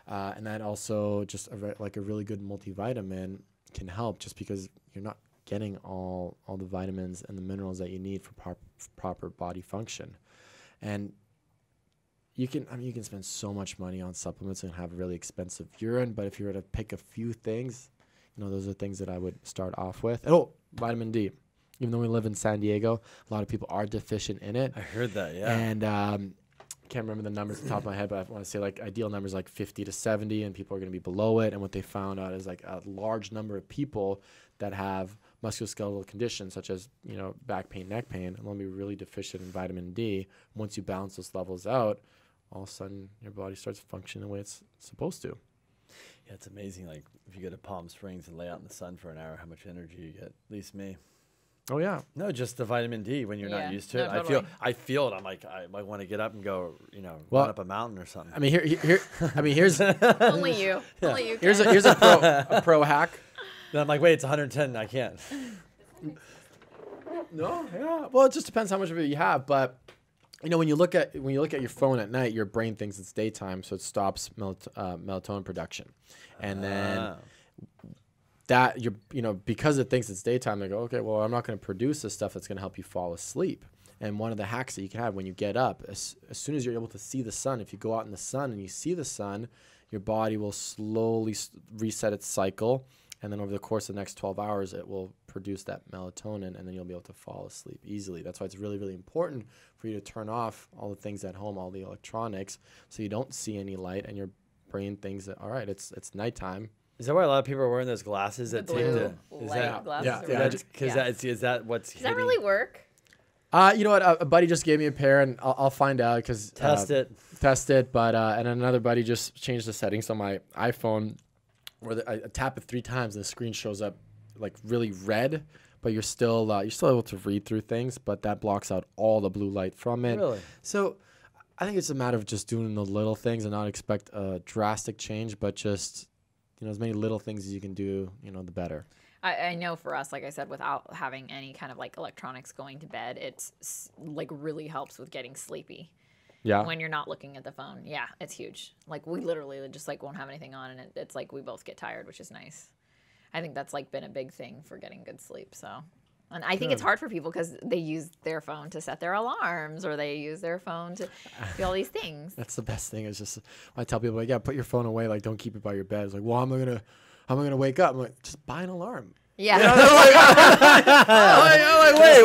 And that also just like a really good multivitamin can help just because you're not getting all the vitamins and the minerals that you need for proper body function. And you can spend so much money on supplements and have really expensive urine, but if you were to pick a few things, you know, those are things that I would start off with. Oh, vitamin D. Even though we live in San Diego, a lot of people are deficient in it. I heard that, yeah. And I can't remember the numbers off the top of my head, but I want to say like ideal numbers like 50 to 70, and people are going to be below it. And what they found out is like a large number of people that have musculoskeletal conditions such as, you know, back pain, neck pain, and they'll be really deficient in vitamin D. Once you balance those levels out, all of a sudden your body starts functioning the way it's supposed to. Yeah, it's amazing. Like if you go to Palm Springs and lay out in the sun for an hour, how much energy you get. At least me. Oh yeah. No, just the vitamin D when you're not used to it. No, totally. I feel it. I'm like, I might want to get up and go, you know, Well, run up a mountain or something. I mean, here's Only you. Only you. here's a pro hack. Then I'm like, wait, it's 110. I can't. No, yeah. Well, it just depends how much of it you have, but you know, when you look at your phone at night, your brain thinks it's daytime, so it stops melatonin production, and then that because it thinks it's daytime, they go, okay, well, I'm not going to produce this stuff that's going to help you fall asleep. And one of the hacks that you can have when you get up, as soon as you're able to see the sun, if you go out in the sun and you see the sun, your body will slowly reset its cycle. And then over the course of the next 12 hours, it will produce that melatonin, and then you'll be able to fall asleep easily. That's why it's really, really important for you to turn off all the things at home, all the electronics, so you don't see any light and your brain thinks that, all right, it's nighttime. Is that why a lot of people are wearing those glasses that take the light glasses? Is that what's Does that really work? You know what? A buddy just gave me a pair, and I'll find out because test it. But and another buddy just changed the settings on my iPhone, where I tap it 3 times and the screen shows up like really red, but you're still able to read through things, but that blocks out all the blue light from it. Really? So I think it's a matter of just doing the little things and not expect a drastic change, but just as many little things as you can do, the better. I know for us, like I said, without having any kind of like electronics going to bed, it's like really helps with getting sleepy. Yeah. When you're not looking at the phone. Yeah, it's huge. Like we literally just like won't have anything on, and it's like we both get tired, which is nice. I think that's like been a big thing for getting good sleep. So, and I think it's hard for people because they use their phone to set their alarms, or they use their phone to do all these things. That's the best thing. Is just I tell people like, yeah, put your phone away. Like, don't keep it by your bed. It's like, well, how am I gonna wake up? I'm like, just buy an alarm. Yeah. I'm like, wait,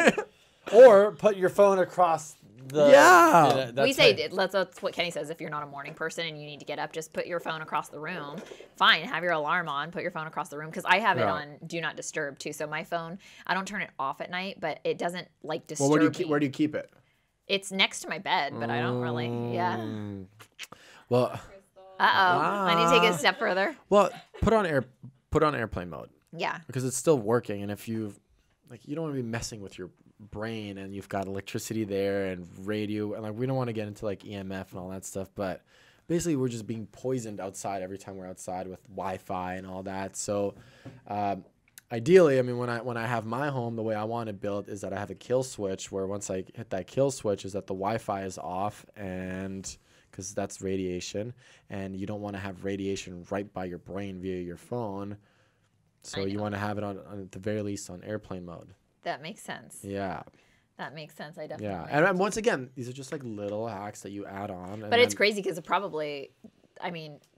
what? Or put your phone across the. We say that's what Kenny says. If you're not a morning person and you need to get up, just put your phone across the room. Fine, have your alarm on. Put your phone across the room because I have it on Do Not Disturb too. So my phone, I don't turn it off at night, but it doesn't like disturb. Well, where do you keep it? It's next to my bed, but I don't really. Yeah. Well. I need to take it a step further. Well, put on airplane mode. Yeah. Because it's still working, and if you don't want to be messing with your brain, and you've got electricity there and radio, and we don't want to get into EMF and all that stuff, but basically we're just being poisoned outside every time we're outside with Wi-Fi and all that. So ideally, I mean, when I have my home, the way I want to build is that I have a kill switch where once I hit that kill switch is that the Wi-Fi is off, and because that's radiation, and you don't want to have radiation right by your brain via your phone. So you want to have it on at the very least on airplane mode. That makes sense. Yeah. That makes sense. I definitely. Yeah, and once again, these are just little hacks that you add on. But it's crazy because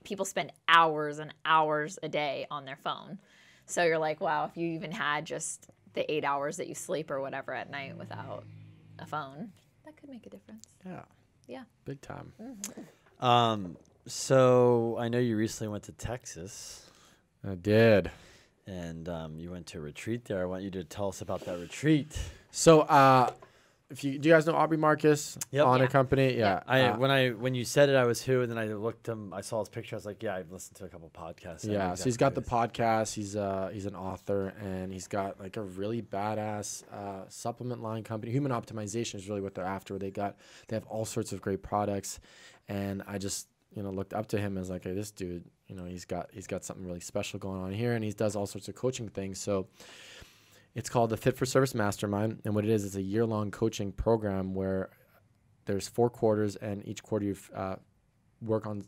people spend hours and hours a day on their phone. So you're like, wow, if you even had just the 8 hours that you sleep or whatever at night without a phone, that could make a difference. Yeah. Yeah. Big time. Mm-hmm. So I know you recently went to Texas. I did. And you went to a retreat there. I want you to tell us about that retreat. So do you guys know Aubrey Marcus? Yep. Honor Company? Yeah. When you said it, I was who, and then I looked him. I saw his picture. I was like, yeah, I've listened to a couple podcasts. Yeah. So he's got the podcast. He's an author, and he's got a really badass supplement line company. Human optimization is really what they're after. They have all sorts of great products, and I just looked up to him as hey, this dude, he's got something really special going on here, and he does all sorts of coaching things. So it's called the Fit for Service Mastermind, and what it is, it's a year-long coaching program where there's 4 quarters, and each quarter you work on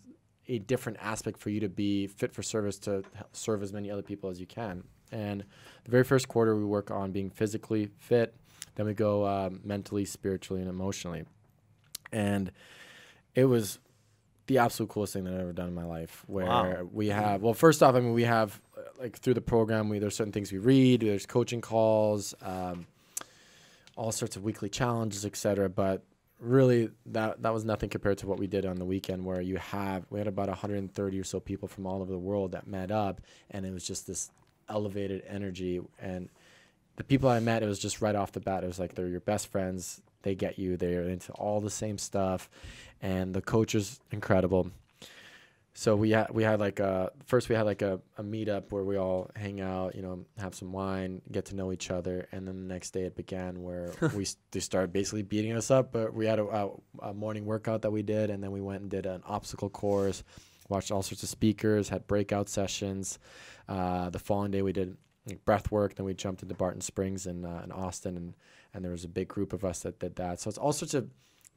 a different aspect for you to be fit for service to serve as many other people as you can. And the very first quarter, we work on being physically fit. Then we go mentally, spiritually, and emotionally. And it was the absolute coolest thing that I've ever done in my life, where we have, well, first off, we have through the program, there's certain things we read, there's coaching calls, all sorts of weekly challenges, etc. But really that was nothing compared to what we did on the weekend, where we had about 130 or so people from all over the world that met up, and it was just this elevated energy. And the people I met, it was just right off the bat, it was they're your best friends. They get you. They're into all the same stuff, and the coach is incredible. So we had first we had a meetup where we all hang out, have some wine, get to know each other, and then the next day it began where they started basically beating us up. But we had a morning workout that we did, and then we went and did an obstacle course, watched all sorts of speakers, had breakout sessions. The following day we did breath work. Then we jumped into Barton Springs in Austin, and there was a big group of us that did that. So it's all sorts of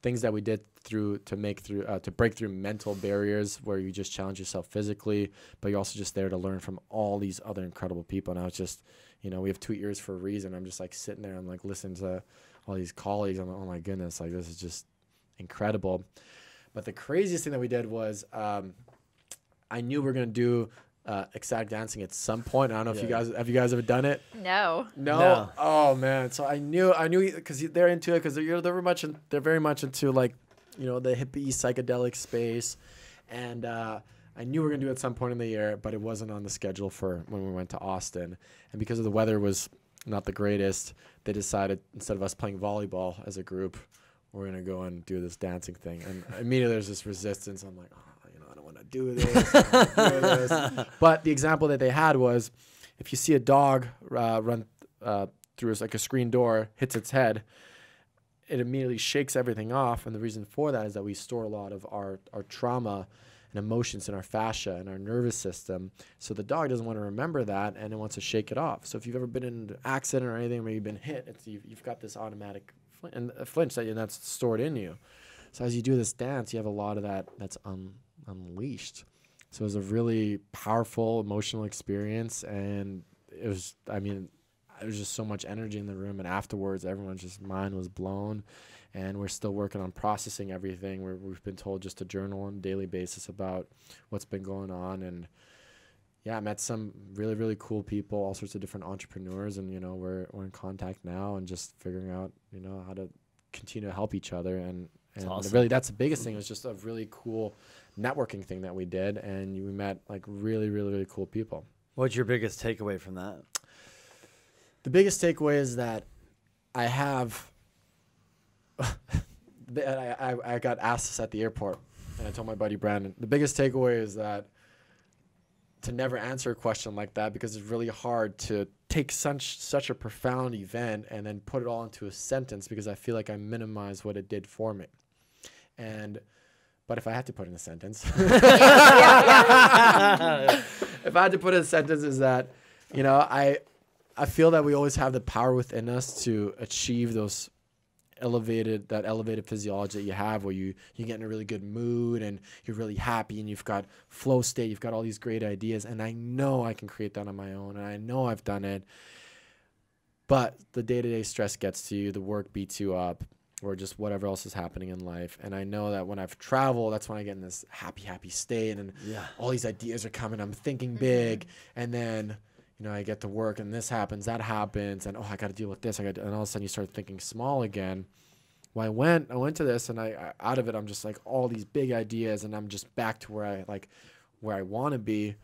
things that we did to break through mental barriers where you just challenge yourself physically, but you're also just there to learn from all these other incredible people. And I was just, we have 2 ears for a reason. I'm just like sitting there, I'm like listening to all these colleagues. I'm like, oh my goodness, like this is just incredible. But the craziest thing that we did was I knew we were gonna do ecstatic dancing at some point. I don't know if you guys ever done it. No. Oh man. So I knew because they're into it because they're very much into like the hippie psychedelic space, and I knew we were gonna do it at some point in the year, but it wasn't on the schedule for when we went to Austin. And because of the weather was not the greatest, they decided instead of us playing volleyball as a group, we're gonna go and do this dancing thing. And immediately there's this resistance. I'm like, I don't want to do this. I don't wanna do this. But the example that they had was, if you see a dog run through like a screen door, hits its head, it immediately shakes everything off. And the reason for that is that we store a lot of our trauma and emotions in our fascia and our nervous system. So the dog doesn't want to remember that, and it wants to shake it off. So if you've ever been in an accident or anything where you've been hit, you've got this automatic flinch that's stored in you. So as you do this dance, you have a lot of that that's unleashed. So it was a really powerful emotional experience, and it was just so much energy in the room, and afterwards everyone's just mind was blown. And we're still working on processing everything. We've been told just to journal on a daily basis about what's been going on. And yeah, I met some really, really cool people, all sorts of different entrepreneurs, and we're in contact now and just figuring out how to continue to help each other. And awesome. Really, that's the biggest thing. It was just a really cool networking thing that we did, and we met like really, really, really cool people. What's your biggest takeaway from that? The biggest takeaway is that I have. I got asked this at the airport, and I told my buddy Brandon, the biggest takeaway is that to never answer a question like that, because it's really hard to take such a profound event and then put it all into a sentence, because I feel like I minimize what it did for me. But if I had to put in a sentence, if I had to put in a sentence, is that, I feel that we always have the power within us to achieve those elevated physiology that you have, where you get in a really good mood and you're really happy and you've got flow state, you've got all these great ideas, and I know I can create that on my own, and I know I've done it. But the day-to-day stress gets to you, the work beats you up, or just whatever else is happening in life. And I know that when I've traveled, that's when I get in this happy state, and all these ideas are coming, I'm thinking big, and then I get to work and this happens, that happens, and I got to deal with this. And all of a sudden you start thinking small again. Well, I went to this, and I out of it, I'm just like all these big ideas, and I'm just back to where I want to be.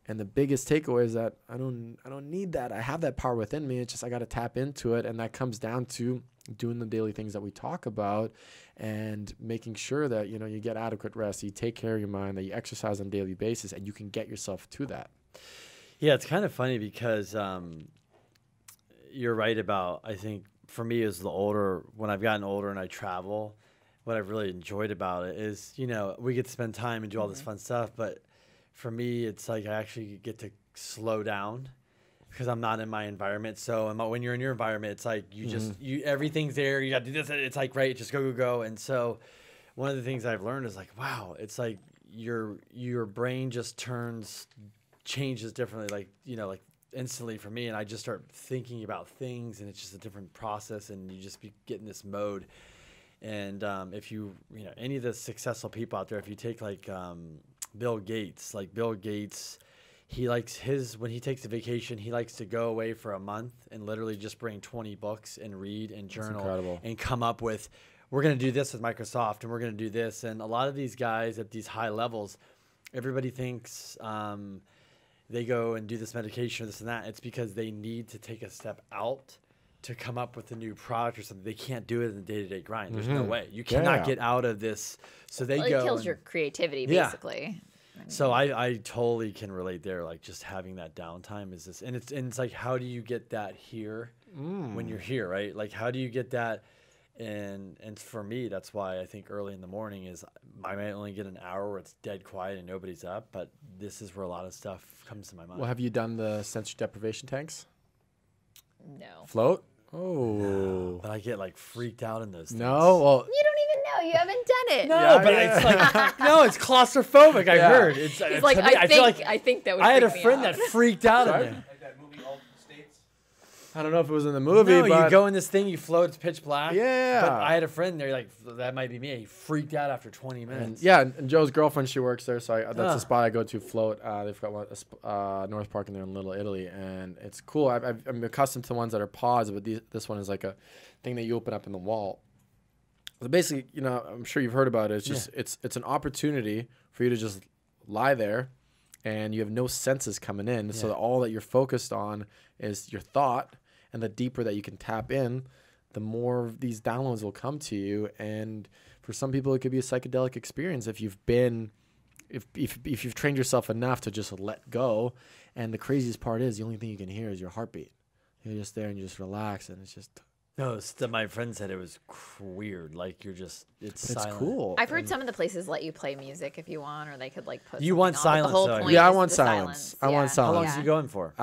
And the biggest takeaway is that I don't need that. I have that power within me. It's just I got to tap into it, and that comes down to doing the daily things that we talk about, and making sure that you get adequate rest, you take care of your mind, that you exercise on a daily basis, and you can get yourself to that. Yeah, it's kind of funny because you're right about, I think for me when I've gotten older and I travel, what I've really enjoyed about it is, we get to spend time and do all this fun stuff. But for me, it's like I actually get to slow down because I'm not in my environment. So when you're in your environment, it's like everything's there. You got to do this. It's like, right, just go. And so one of the things I've learned is like, wow, it's like your brain just changes differently, like instantly for me, and I just start thinking about things, and it's just a different process, and you just get in this mode. And if any of the successful people out there, if you take like Bill Gates, when he takes a vacation, he likes to go away for a month and literally just bring 20 books and read and journal and come up with, we're going to do this with Microsoft, and we're going to do this. And a lot of these guys at these high levels, everybody thinks they go and do this medication or this and that. It's because they need to take a step out to come up with a new product or something. They can't do it in the day-to-day grind. There's no way. You cannot get out of this. So go. It kills your creativity, basically. So I totally can relate there. Like just having that downtime is this, and it's like, how do you get that here when you're here, right? Like how do you get that? And for me, that's why I think early in the morning is I might only get an hour where it's dead quiet and nobody's up, but this is where a lot of stuff comes to my mind. Well, have you done the sensory deprivation tanks? No. Float? Oh. No, but I get like freaked out in those things. No? Well, You don't even know. No, you haven't done it. No, Yeah, but yeah. it's like no, it's claustrophobic. I Yeah. heard. It's He's to like, me, I feel like think that would. I had a freak me friend out. that freaked out Sorry? in there. Like that movie, All the States. I don't know if it was in the movie, No, but you go in this thing, you float, it's pitch black. Yeah. But I had a friend there, like, that might be me. He freaked out after 20 minutes. and Joe's girlfriend, she works there, so that's the spot I go to float. They've got one, North Park in there in Little Italy, and it's cool. I'm accustomed to the ones that are paused, but this one is like a thing that you open up in the wall. So basically, you know, I'm sure you've heard about it. It's just it's an opportunity for you to just lie there, and you have no senses coming in. So all that you're focused on is your thought, and the deeper that you can tap in, the more of these downloads will come to you. And for some people, it could be a psychedelic experience if you've been, if you've trained yourself enough to just let go. And the craziest part is the only thing you can hear is your heartbeat. You're just there and you just relax, and it's just. No, my friend said it was weird. Like it's It's silent. cool. I've heard some of the places let you play music if you want, or they could like put. You something want on, but silence, The whole though, I point heard. Yeah, I is want the silence. I want How long silence. is you going for?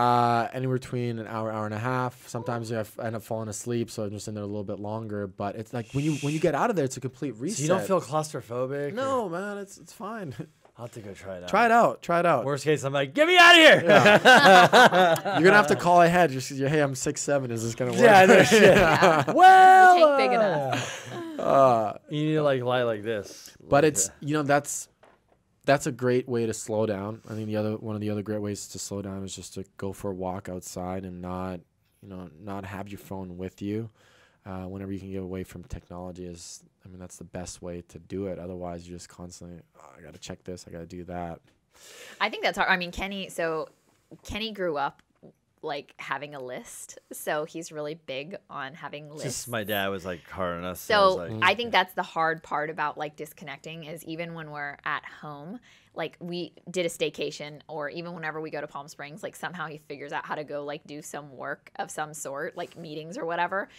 Anywhere between an hour and a half. Sometimes I end up falling asleep, so I'm just in there a little bit longer. But it's like when you get out of there, it's a complete reset. So you don't feel claustrophobic? No, man, it's fine. I'll have to go try it out. Try it out. Worst case, I'm like, get me out of here. You're gonna have to call ahead. Just hey, I'm 6'7". Is this gonna work? Yeah, no shit. Well, Tank big enough. you need to like lie like this. But Like it's that's a great way to slow down. I think one of the other great ways to slow down is just to go for a walk outside and not have your phone with you. Whenever you can get away from technology that's the best way to do it. Otherwise, you're just constantly, I got to check this, I got to do that. I think that's hard. I mean, Kenny grew up like having a list, so he's really big on having lists. just my dad was like hard on us. So I, I think that's the hard part about like disconnecting is even when we're at home, like we did a staycation or even whenever we go to Palm Springs, like somehow he figures out how to go like do some work of some sort, like meetings or whatever.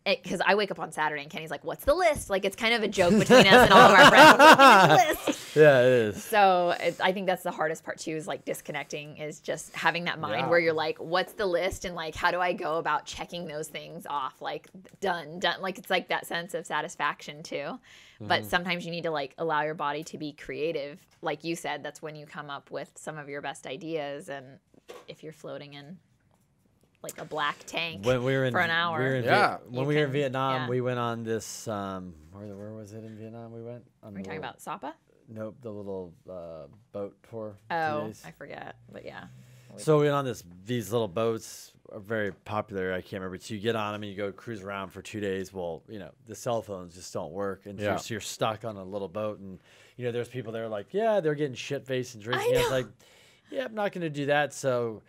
Because I wake up on Saturday and Kenny's like, what's the list? Like, it's kind of a joke between us and all of our friends. Like, "Give me the list." yeah, it is. So I think that's the hardest part too, is like disconnecting, is just having that mind where you're like, what's the list? And like, how do I go about checking those things off? Like done. Like, it's like that sense of satisfaction too. But sometimes you need to like allow your body to be creative. Like you said, that's when you come up with some of your best ideas. And if you're floating in like a black tank When we were in, for an hour. we were in You when we were in can- Vietnam, yeah. we went on this. Where was it in Vietnam? We went. On Are you talking about Sapa? Nope, the little boat tour. 2 Oh, days. I forget. But yeah. So we went on these little boats are very popular. I can't remember. So you get on them and you go cruise around for 2 days. Well, the cell phones just don't work, and so you're stuck on a little boat. And there's people there like, yeah, they're getting shit faced and drinking. I was like, yeah, I'm not gonna do that. So,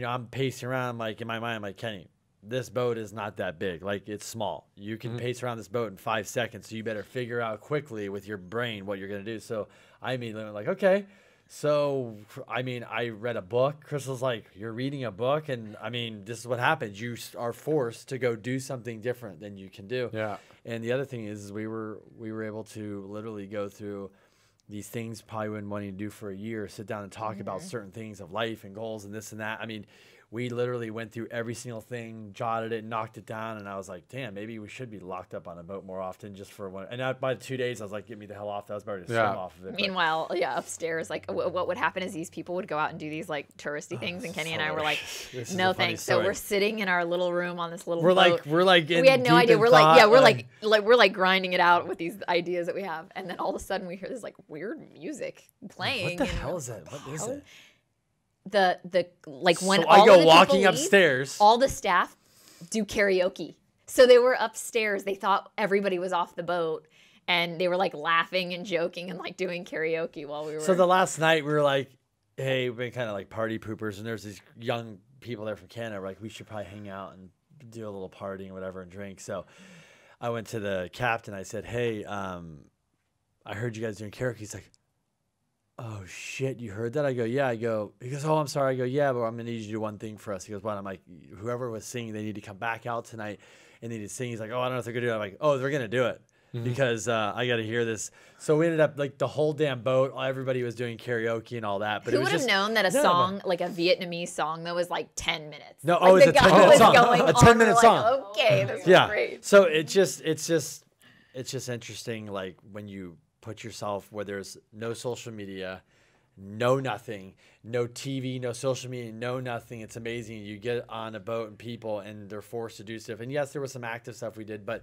I'm pacing around. I'm like in my mind, I'm like, Kenny, this boat is not that big. Like it's small. You can pace around this boat in 5 seconds. So you better figure out quickly with your brain what you're gonna do. So I immediately went like, okay. So, I read a book. Crystal's like, you're reading a book. And this is what happens. You are forced to go do something different than you can do. Yeah. And the other thing is we were able to literally go through these things probably wouldn't want to do for a year, sit down and talk about certain things of life and goals and this and that. We literally went through every single thing, jotted it, knocked it down, and I was like, damn, maybe we should be locked up on a boat more often just for one. And by 2 days, I was like, get me the hell off. I was about to swim off of it. Meanwhile, upstairs, like what would happen is these people would go out and do these like touristy things, and Kenny and I were like, This is no a funny thanks. story. So we're sitting in our little room on this little We're boat. like in We had no deep idea. in We're thought, like, we're like grinding it out with these ideas that we have, and then all of a sudden we hear this like weird music playing. what the and hell is that? What is it? The like when So all I go of the walking people leave, upstairs. all the staff do karaoke. So they were upstairs. They thought everybody was off the boat, and they were like laughing and joking and like doing karaoke while we were. So the last night we were like, hey, we've been kind of like party poopers, and there's these young people there from Canada. We're like, we should probably hang out and do a little partying and whatever and drink. So I went to the captain. I said, hey, I heard you guys doing karaoke. He's like, oh shit, you heard that? I go, yeah. He goes, oh, I'm sorry. I go, yeah, but I'm gonna need you to do one thing for us. He goes, what? I'm like, whoever was singing, they need to come back out tonight and they need to sing. He's like, oh, I don't know if they're gonna do it. I'm like, oh, they're gonna do it. Because I got to hear this. So we ended up like the whole damn boat. Everybody was doing karaoke and all that. But who it was would have just, known that a no, song, like a Vietnamese song, that was like 10 minutes? No, like oh, it was the a guy 10-minute was song. going A on, 10-minute we're song. Like, okay, this is Yeah. great. So it's just it's just interesting, like when you put yourself where there's no social media, no nothing, no TV, no social media, no nothing. It's amazing. You get on a boat and people, and they're forced to do stuff. And yes, there was some active stuff we did, but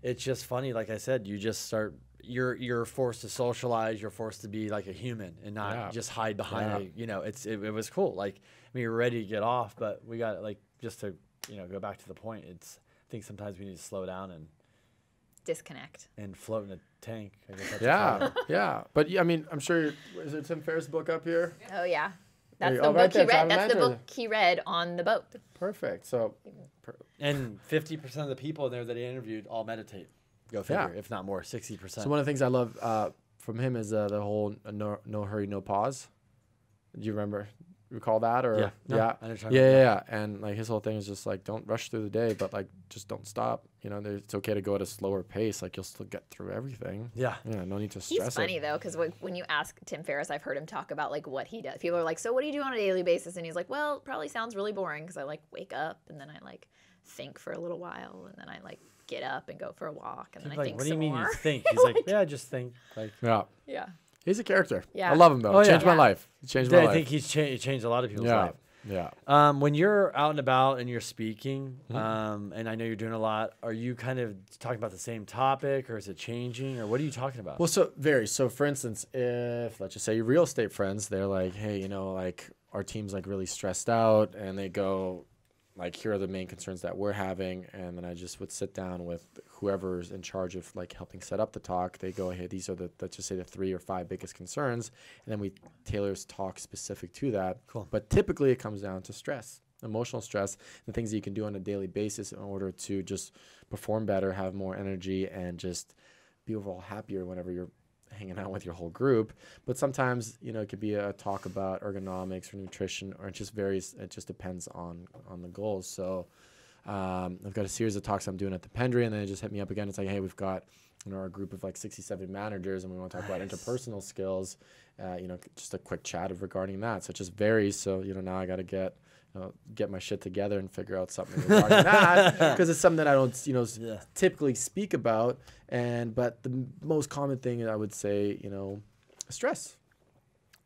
it's just funny. Like I said, you just start. You're forced to socialize. You're forced to be like a human and not just hide behind. You know, it was cool. Like, I mean, we're ready to get off, but we got like just to go back to the point. I think sometimes we need to slow down and disconnect and float in a tank. I guess that's yeah. But yeah, I mean, I'm sure. Is there Tim Ferriss' book up here? Oh yeah, that's the Oh, book right he there, read. Travel That's the Manager. book he read on the boat. Perfect. So, And 50% of the people there that he interviewed all meditate. Go figure, if not more, 60%. so one of the things I love from him is the whole no hurry, no pause. Do you recall that? Or Yeah. No, yeah. I know what you're talking about. Yeah. And like his whole thing is just like, don't rush through the day, but like just don't stop. You know, it's okay to go at a slower pace. Like you'll still get through everything. Yeah. Yeah. No need to stress He's funny it. though, because when you ask Tim Ferriss, I've heard him talk about like what he does. People are like, "So what do you do on a daily basis?" And he's like, "Well, it probably sounds really boring because I like wake up and then I like think for a little while and then I like get up and go for a walk and then I Like, think what do you some mean more." you think? He's like, yeah, just think. Like, Yeah. Yeah. He's a character. Yeah. I love him though. Oh, yeah. Changed my Yeah. life. He changed my I life. think he's changed a lot of people's yeah. life. Yeah. When you're out and about and you're speaking, and I know you're doing a lot, are you kind of talking about the same topic, or is it changing, or what are you talking about? Well, so for instance, if let's just say your real estate friends, they're like, hey, like our team's like really stressed out, and they go like, here are the main concerns that we're having, and then I just would sit down with whoever's in charge of like helping set up the talk. They go, hey, these are let's just say the 3 or 5 biggest concerns, and then we tailor talk specific to that. Cool. But typically it comes down to stress, emotional stress, the things that you can do on a daily basis in order to just perform better, have more energy, and just be overall happier whenever you're hanging out with your whole group. But sometimes, it could be a talk about ergonomics or nutrition, or it just varies. It just depends on the goals. So I've got a series of talks I'm doing at the Pendry, and then they just hit me up again. It's like, hey, we've got our group of like 67 managers, and we want to talk about interpersonal skills. Just a quick chat regarding that. So it just varies. So now I got to get my shit together and figure out something regarding that, because it's something that I don't typically speak about. But the most common thing I would say, stress.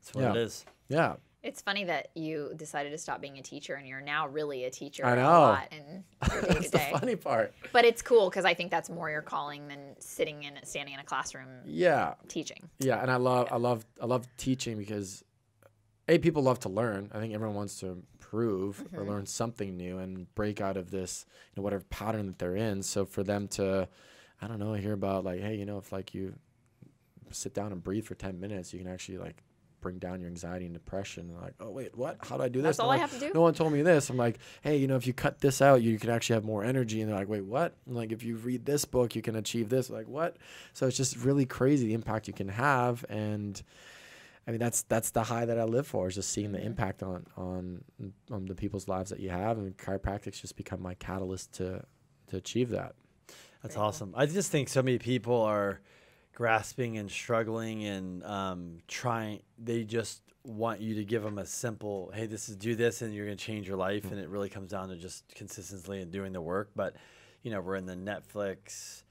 That's what it is. Yeah. It's funny that you decided to stop being a teacher and you're now really a teacher I a know. lot in your That's the day-to-day. funny part. But it's cool because I think that's more your calling than standing in a classroom Yeah. teaching. Yeah, and I love teaching because people love to learn. I think everyone wants to improve or learn something new and break out of this, whatever pattern that they're in. So for them to, I don't know, hear about like, hey, if like you sit down and breathe for 10 minutes, you can actually like bring down your anxiety and depression. And like, oh wait, what? How do I do this? That's all And I like, have to do? No one told me this. I'm like, hey, if you cut this out, you can actually have more energy. And they're like, wait, what? And like, if you read this book, you can achieve this. Like, what? So it's just really crazy the impact you can have. And I mean, that's the high that I live for, is just seeing the impact on the people's lives that you have. And chiropractic's just become my catalyst to achieve that. That's awesome. I just think so many people are grasping and struggling and trying. They just want you to give them a simple, hey, do this and you're going to change your life. And it really comes down to just consistency and doing the work. But, we're in the Netflix,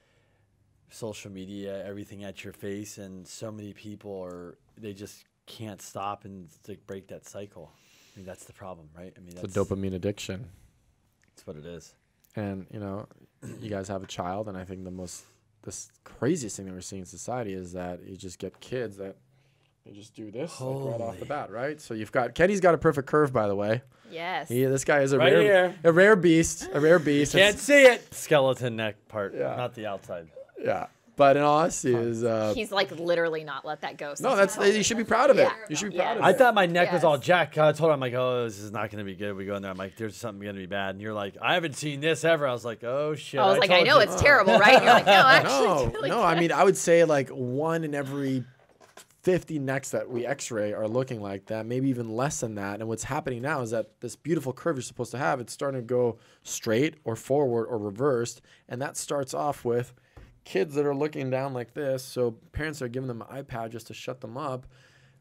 social media, everything at your face. And so many people they just can't stop and to break that cycle. I mean, that's the problem, right? I mean, It's a dopamine addiction. That's what it is. And, you guys have a child, and I think this craziest thing that we're seeing in society is that you just get kids that they just do this like right off the bat, right? So Kenny's got a perfect curve, by the way. Yes. This guy is a Right here. rare beast. Can't see it. Skeleton neck part, Yeah. not the outside. Yeah. But in all honesty, He's like literally not let that go. no, you should be proud of it. Yeah. You should be Yeah. proud of I it. thought my neck was Yes. all jacked. I told him, I'm like, oh, this is not going to be good. We go in there. I'm like, there's something going to be bad. And you're like, I haven't seen this ever. I was like, oh, shit. I was like, I told know you. it's terrible, right? And you're like, no, actually, No, it's really no. good. I mean, I would say like 1 in every 50 necks that we x-ray are looking like that, maybe even less than that. And what's happening now is that this beautiful curve you're supposed to have, it's starting to go straight or forward or reversed. And that starts off with kids that are looking down like this. So parents are giving them an iPad just to shut them up.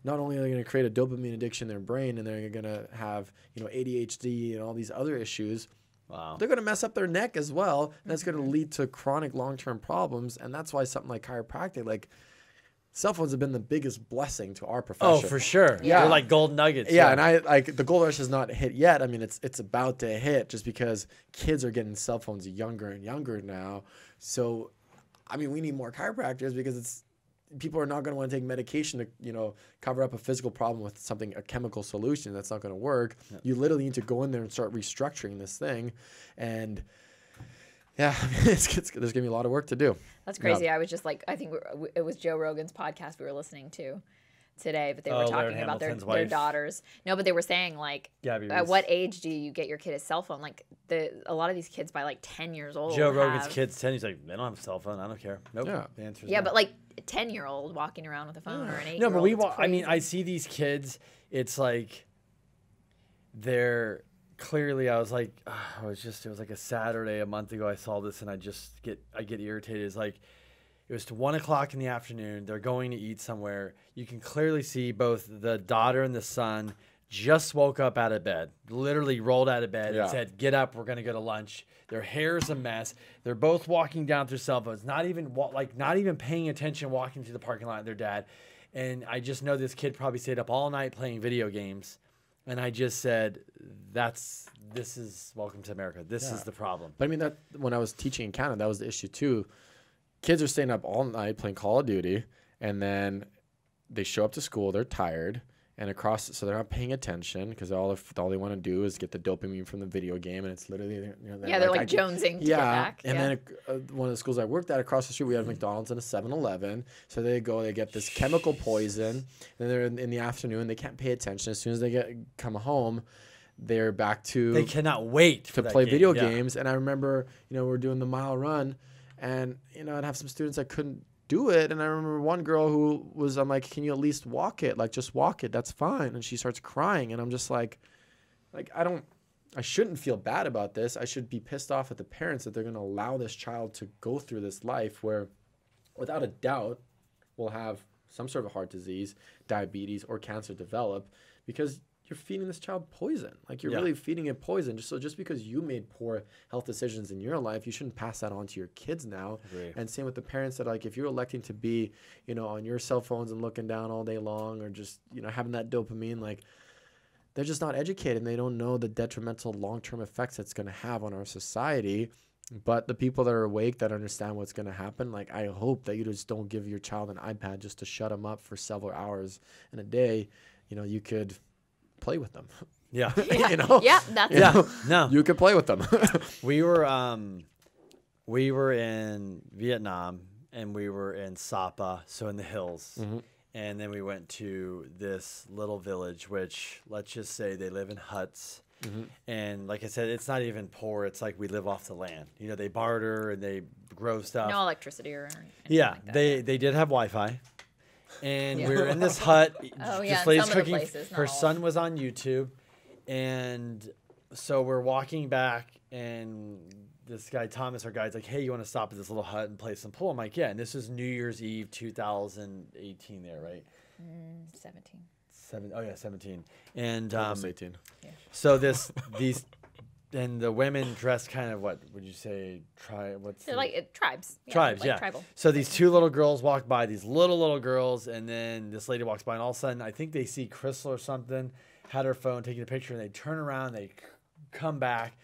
Not only are they going to create a dopamine addiction in their brain, and they're going to have, ADHD and all these other issues, Wow. they're going to mess up their neck as well. And that's going to lead to chronic long-term problems. And that's why something like chiropractic, like cell phones have been the biggest blessing to our profession. Oh, for sure. Yeah. They're like gold nuggets. Yeah, and I like the gold rush has not hit yet. I mean, it's about to hit just because kids are getting cell phones younger and younger now. So, I mean, we need more chiropractors because people are not going to want to take medication to, you know, cover up a physical problem with a chemical solution that's not going to work. Yep. You literally need to go in there and start restructuring this thing, and yeah, there's going to be a lot of work to do. That's crazy. Yeah. I was just like, I think it was Joe Rogan's podcast we were listening to today, but they were talking about their daughters. No, but they were saying like, at what age do you get your kid a cell phone? Like a lot of these kids by like 10 years old. Joe Rogan's kids 10. He's like, they don't have a cell phone. I don't care. Nope. Yeah. The answer is yeah, no. but like a 10-year-old walking around with a phone or an 8-year-old. No, but I mean, I see these kids. It's like they're clearly. I was like, it was like a Saturday a month ago. I saw this and I get irritated. It's like. It was to 1 o'clock in the afternoon. They're going to eat somewhere. You can clearly see both the daughter and the son just woke up out of bed, literally rolled out of bed and said, "Get up, we're going to go to lunch." Their hair's a mess. They're both walking down through cell phones, not even paying attention, walking through the parking lot with their dad. And I just know this kid probably stayed up all night playing video games. And I just said, this is welcome to America. This is the problem. But I mean, that when I was teaching in Canada, that was the issue too. Kids are staying up all night playing Call of Duty, and then they show up to school, they're tired, and so they're not paying attention because all they want to do is get the dopamine from the video game, and it's literally they're like jonesing to get back. And then one of the schools I worked at across the street, we had a McDonald's and a 7-Eleven. So they get this chemical poison, and they're in the afternoon, they can't pay attention. As soon as they come home, they're back to they cannot wait to play video games. And I remember, we're doing the mile run. And, I'd have some students that couldn't do it. And I remember one girl I'm like, can you at least walk it? Like, just walk it. That's fine. And she starts crying. And I'm just like, I shouldn't feel bad about this. I should be pissed off at the parents that they're going to allow this child to go through this life where, without a doubt, will have some sort of heart disease, diabetes, or cancer develop because you're feeding this child poison. Like you're really feeding it poison. Just because you made poor health decisions in your life, you shouldn't pass that on to your kids now. Agree. And same with the parents that if you're electing to be, on your cell phones and looking down all day long or just, having that dopamine, they're just not educated and they don't know the detrimental long-term effects it's going to have on our society. But the people that are awake, that understand what's going to happen, I hope that you just don't give your child an iPad just to shut them up for several hours in a day. You could play with them. Yeah. No. You could play with them. We were in Vietnam and we were in Sapa, so in the hills. Mm-hmm. And then we went to this little village, which let's just say they live in huts. Mm-hmm. And like I said, it's not even poor. It's like we live off the land. They barter and they grow stuff. No electricity or anything like that. They did have Wi-Fi. And we were in this hut. This lady's cooking. Her son was on YouTube. And so we're walking back, and this guy, Thomas, our guide's like, hey, you want to stop at this little hut and play some pool? I'm like, yeah. And this was New Year's Eve 2018 there, right? 17. 17. And 18. Yeah. So these and the women dressed kind of, what would you say, They're like tribes. Tribes, like tribal. So these two little girls walk by, these little girls, and then this lady walks by, and all of a sudden, I think they see Crystal or something, had her phone, taking a picture, and they turn around, they come back,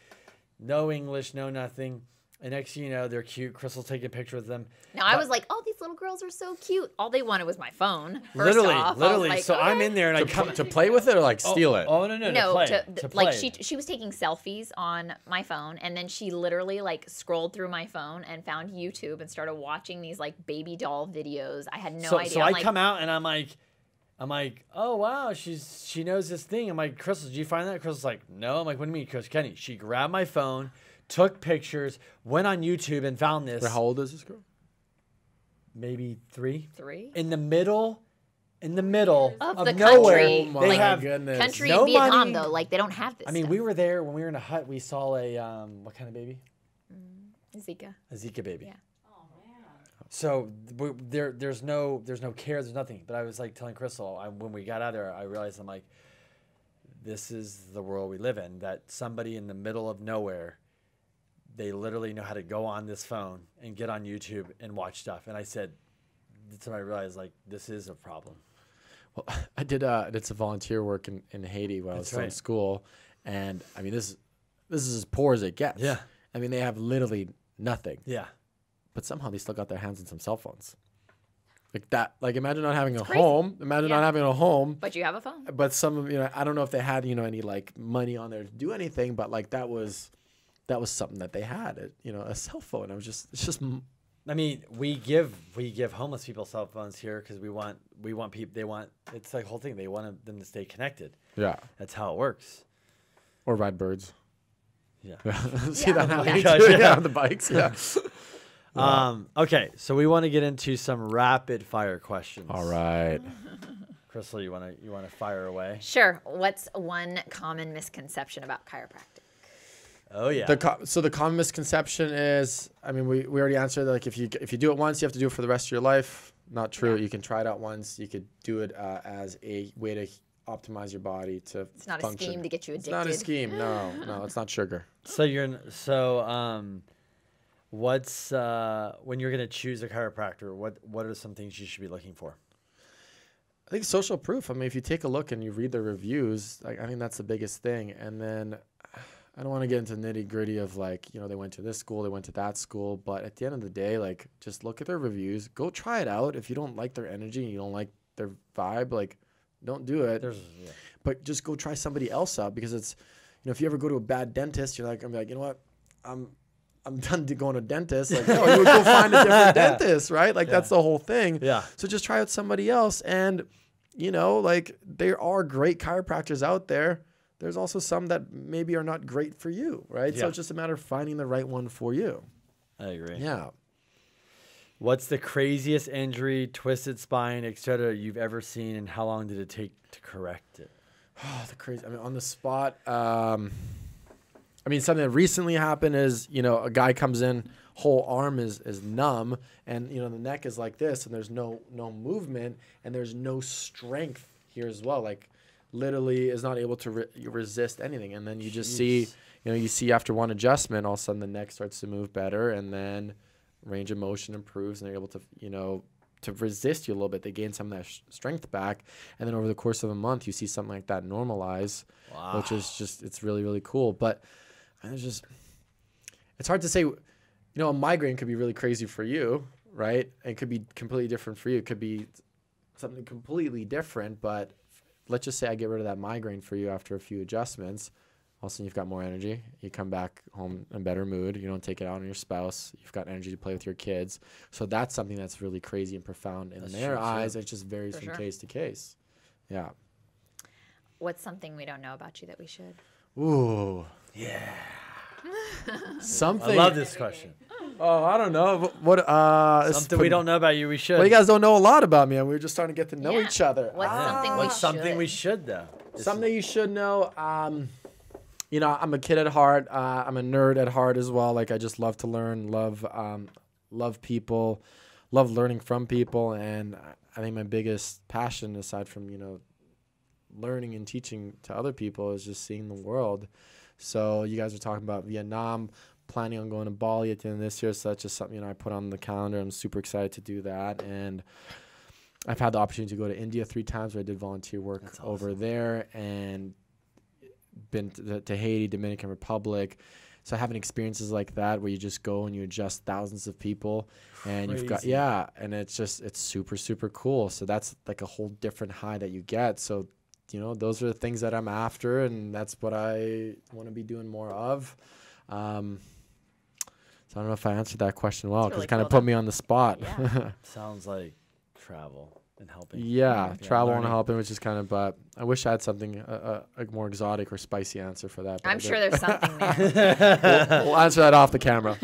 no English, no nothing. And next thing you know, they're cute. Crystal's taking a picture with them. Now, I was like, oh, these little girls are so cute. All they wanted was my phone. Literally. Like, so I'm in there, and I come to play with it or steal it? Oh, no. To play. Like she was taking selfies on my phone, and then she literally scrolled through my phone and found YouTube and started watching these baby doll videos. I had no idea. So I come out and I'm like, oh wow, she knows this thing. I'm like, Crystal, did you find that? Crystal's like, no. I'm like, what do you mean, Coach Kenny? She grabbed my phone, took pictures, went on YouTube and found this. How old is this girl? Maybe 3. 3? In the middle of the nowhere. country. Oh my have goodness. Country no Vietnam money. though, they don't have this. I mean, stuff. we were there when we were in a hut. We saw a what kind of baby? Zika. A Zika baby. Yeah. So there's no care, there's nothing. But I was telling Crystal, when we got out of there, I realized this is the world we live in. That somebody in the middle of nowhere they literally know how to go on this phone and get on YouTube and watch stuff. And I said, that's when I realized, like, this is a problem. Well, I did some volunteer work in Haiti while I was still in school, and I mean this is as poor as it gets. Yeah. I mean they have literally nothing. Yeah. But somehow they still got their hands on some cell phones. Like that. Like imagine not having a crazy. home. Imagine not having a home. But you have a phone. But some of I don't know if they had any like money on there to do anything, but like that was something that they had. A cell phone. It's just. I mean, we give homeless people cell phones here because we want people. It's like the whole thing. They want them to stay connected. Yeah. That's how it works. Or ride birds. Yeah. See that happening gosh, too? yeah. Yeah, on the bikes. Yeah. Okay, so we want to get into some rapid fire questions. All right. Crystal, you want to fire away? Sure. What's one common misconception about chiropractic? Oh yeah. So the common misconception is, I mean, we already answered, like if you do it once, you have to do it for the rest of your life. Not true. Yeah. You can try it out once. You could do it as a way to optimize your body to It's not function. a scheme to get you addicted. It's not a scheme. No, it's not sugar. What's when you're gonna choose a chiropractor? What are some things you should be looking for? I think social proof. I mean, if you take a look and you read the reviews, like I think that's the biggest thing. And then I don't want to get into nitty gritty of like, they went to this school, they went to that school. But at the end of the day, like just look at their reviews, go try it out. If you don't like their energy and you don't like their vibe, like don't do it. But just go try somebody else out, because it's, if you ever go to a bad dentist, I'm like, you know what? I'm done going to dentist. Like, no, you would go find a different dentist, right? Like that's the whole thing. Yeah. So just try out somebody else. And, like there are great chiropractors out there. There's also some that maybe are not great for you, right? Yeah. So it's just a matter of finding the right one for you. I agree. Yeah. What's the craziest injury, twisted spine, etc. you've ever seen, and how long did it take to correct it? Oh, I mean, on the spot. Something that recently happened is, a guy comes in, whole arm is numb, and the neck is like this, and there's no movement, and there's no strength here as well. Like literally is not able to resist anything, and then you just see, you see after one adjustment, all of a sudden the neck starts to move better, and then range of motion improves, and they're able to, to resist you a little bit. They gain some of that strength back, and then over the course of a month, you see something like that normalize, which is just, it's really, really cool. But it's hard to say, a migraine could be really crazy for you, right? It could be completely different for you. It could be something completely different, but let's just say I get rid of that migraine for you after a few adjustments. All of a sudden you've got more energy. You come back home in better mood. You don't take it out on your spouse. You've got energy to play with your kids. So that's something that's really crazy and profound in their eyes. It just varies from case to case. Yeah. What's something we don't know about you that we should? Ooh. Yeah. Something. I love this question. Oh, I don't know. What? Something we don't know about you, we should. Well, you guys don't know a lot about me, and we're just starting to get to know each other. What's something we should though? Something you should know. I'm a kid at heart. I'm a nerd at heart as well. Like I just love to learn, love people, love learning from people, and I think my biggest passion, aside from learning and teaching to other people, is just seeing the world. So you guys are talking about Vietnam, planning on going to Bali at the end of this year. So that's just something I put on the calendar. I'm super excited to do that. And I've had the opportunity to go to India 3 times where I did volunteer work over there, and been to Haiti, Dominican Republic. So having experiences like that where you just go and you adjust thousands of people, and you've got, and it's super, super cool. So that's like a whole different high that you get. So those are the things that I'm after, and that's what I want to be doing more of. So I don't know if I answered that question well, because it kind of put me on the spot. Yeah. Sounds like travel and helping. Travel and helping, which is kind of, but I wish I had something, a more exotic or spicy answer for that. I'm sure there's something there. We'll answer that off the camera.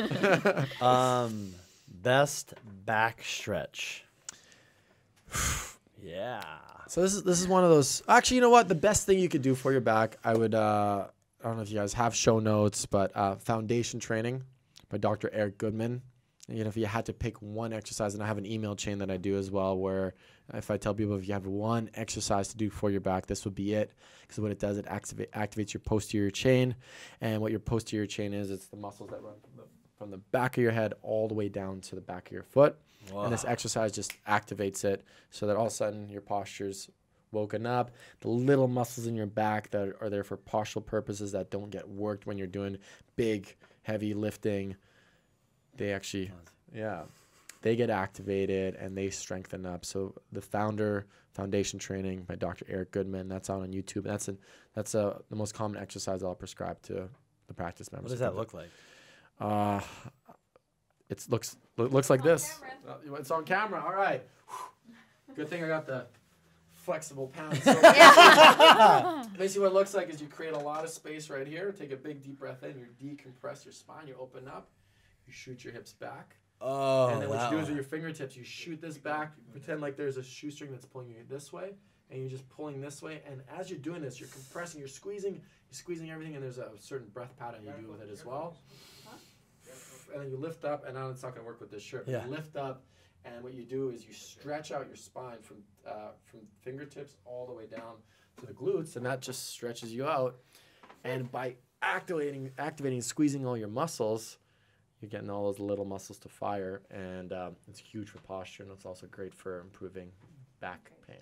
Best back stretch. Yeah. So this is one of those. Actually, you know what? The best thing you could do for your back, I would. I don't know if you guys have show notes, but foundation training by Dr. Eric Goodman. you know, if you had to pick one exercise, and I have an email chain that I do as well, where if I tell people if you have one exercise to do for your back, this would be it. Because what it does, it activates your posterior chain. And what your posterior chain is, it's the muscles that run from the back of your head all the way down to the back of your foot. Wow. And this exercise just activates it so that all of a sudden your posture's woken up. The little muscles in your back that are there for postural purposes that don't get worked when you're doing big, heavy lifting, they actually, they get activated and they strengthen up. So the foundation training by Dr. Eric Goodman, that's out on YouTube. That's the most common exercise I'll prescribe to the practice members. What does that look like? It looks like this. It's on camera. All right. Good thing I got the flexible pants. So basically what it looks like is you create a lot of space right here. Take a big deep breath in. You decompress your spine. You open up. You shoot your hips back. Oh, and then what you do is with your fingertips, you shoot this back. Pretend like there's a shoestring that's pulling you this way, and you're just pulling this way. And as you're doing this, you're compressing, you're squeezing everything, and there's a certain breath pattern you do with it as well. And then you lift up, and now it's not going to work with this shirt. But you lift up, and what you do is you stretch out your spine from fingertips all the way down to the glutes, and that just stretches you out. And by activating, squeezing all your muscles, you're getting all those little muscles to fire, and it's huge for posture, and it's also great for improving back pain.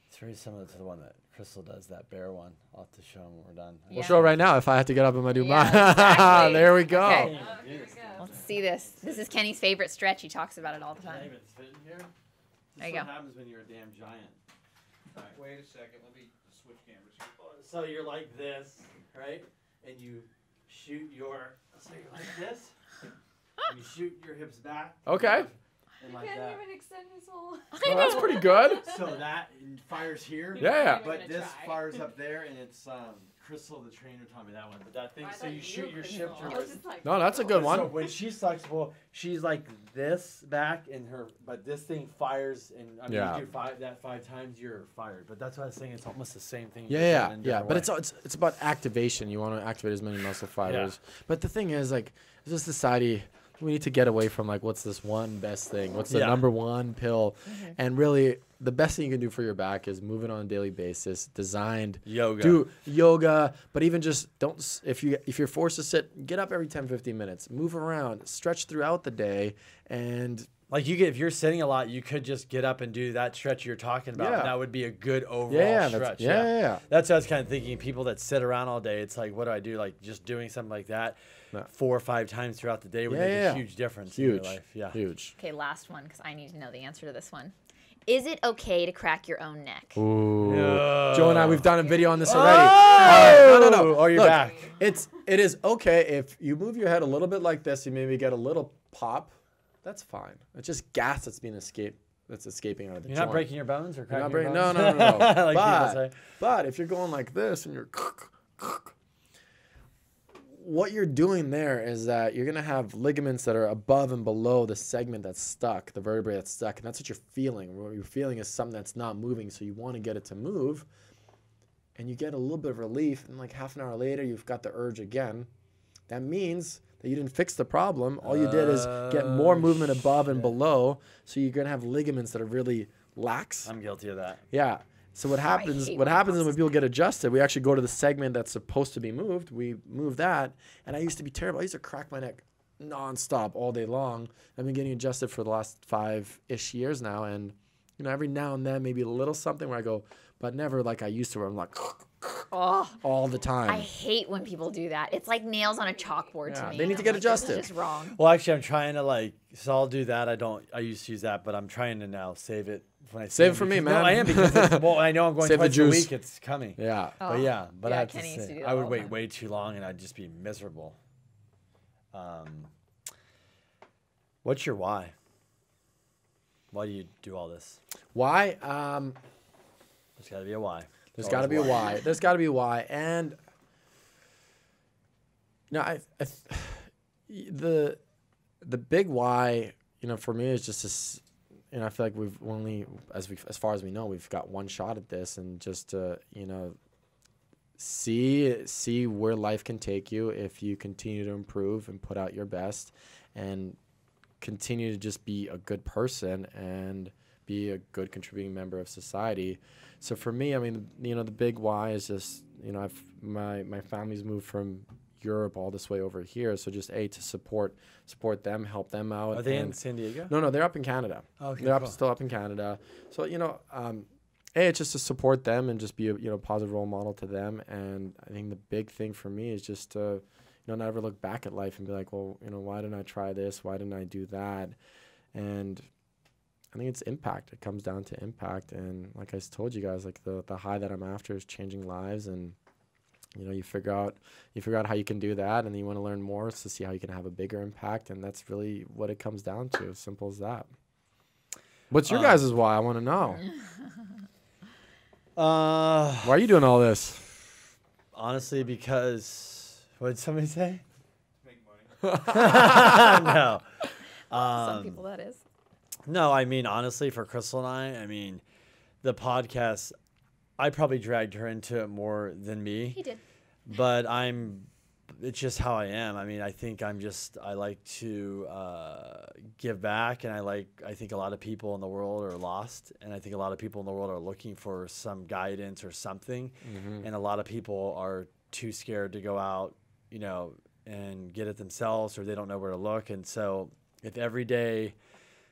It's very similar to the one that Crystal does, that bear one. I'll have to show them when we're done. We'll show it right now if I have to get up and do mine. Exactly. There we go. Okay. Let's see this. This is Kenny's favorite stretch. He talks about it all the time. Fit in here. There you go. What happens when you're a damn giant? All right, wait a second. Let me switch cameras here. So you're like this, right? And you shoot your, so you're like this. You shoot your hips back. Okay. You Like can't that. even extend his whole. Well, that's pretty good. So that fires here. Yeah. But this fires up there, and it's Crystal, the trainer, taught me that one. But that thing, so you shoot your shift. No, that's a good one. So when she's flexible, she's like this back, but this thing fires, and I mean, you do five times, you're fired. But that's what I was saying. It's almost the same thing. Yeah. But it's about activation. You want to activate as many muscle fibers. Yeah. But the thing is, like, as a society, we need to get away from like, what's this one best thing? What's the number one pill? Mm-hmm. And really, the best thing you can do for your back is move it on a daily basis. Do yoga, but even just don't. If you're forced to sit, get up every 10-15 minutes, move around, stretch throughout the day, and like if you're sitting a lot, you could just get up and do that stretch you're talking about. And that would be a good overall stretch. That's what I was kind of thinking. People that sit around all day, it's like, what do I do? Like just doing something like that 4 or 5 times throughout the day would make a huge difference in your life. Yeah, huge. Okay, last one because I need to know the answer to this one. Is it okay to crack your own neck? Ooh. Joe and I, we've done a video on this already. No. Oh, you're back. It is okay if you move your head a little bit like this. You maybe get a little pop. That's fine. It's just gas that's escaping out of the joint. You're not breaking your bones or cracking your bones? No. Like people say. But if you're going like this and you're what you're doing there is that you're going to have ligaments that are above and below the segment that's stuck, the vertebrae that's stuck, and that's what you're feeling. What you're feeling is something that's not moving, so you want to get it to move, and you get a little bit of relief, and like half an hour later, you've got the urge again. That means that you didn't fix the problem. All you did is get more movement above and below, so you're going to have ligaments that are really lax. I'm guilty of that. Yeah. So what happens is when people get adjusted, we actually go to the segment that's supposed to be moved. We move that. And I used to be terrible. I used to crack my neck nonstop all day long. I've been getting adjusted for the last 5-ish years now. And, every now and then maybe a little something where I go, but never like I used to where I'm like all the time. I hate when people do that. It's like nails on a chalkboard to me. They need to get adjusted. It's just wrong. Well, actually, I'm trying to so I'll do that. I used to use that, but I'm trying to now save it. Save it for me, man. No, I am because I know I'm going twice a week. It's coming. Yeah. But I have to say, I would wait way too long and I'd just be miserable. What's your why? Why do you do all this? Why? There's got to be a why. There's got to be a why. There's got to be a why. And the big why, for me is just this. I feel like we've only, as far as we know, we've got one shot at this, and just to, see where life can take you if you continue to improve and put out your best, and continue to just be a good person and be a good contributing member of society. So for me, I mean, you know, the big why is just, you know, my family's moved from Europe all this way over here. So just to support them, help them out. Are they in San Diego? No, they're up in Canada. Okay, they're cool. still up in Canada. So, you know, it's just to support them and just be a, you know, positive role model to them. And I think the big thing for me is just to, you know, never look back at life and be like, well, you know, why didn't I try this? Why didn't I do that? And I think it's impact. It comes down to impact. And like I told you guys, like the high that I'm after is changing lives. And, you know, you figure out how you can do that, and then you want to learn more to see how you can have a bigger impact. And that's really what it comes down to. As simple as that. What's your guys' why? I want to know. Why are you doing all this? Honestly, because what did somebody say? Make money. No. Some people that is. No, I mean, honestly, for Crystal and I mean, the podcast, I probably dragged her into it more than me. He did. But it's just how I am. I mean, I think I like to give back, and I think a lot of people in the world are lost, and I think a lot of people in the world are looking for some guidance or something, and a lot of people are too scared to go out, you know, and get it themselves, or they don't know where to look. And so if every day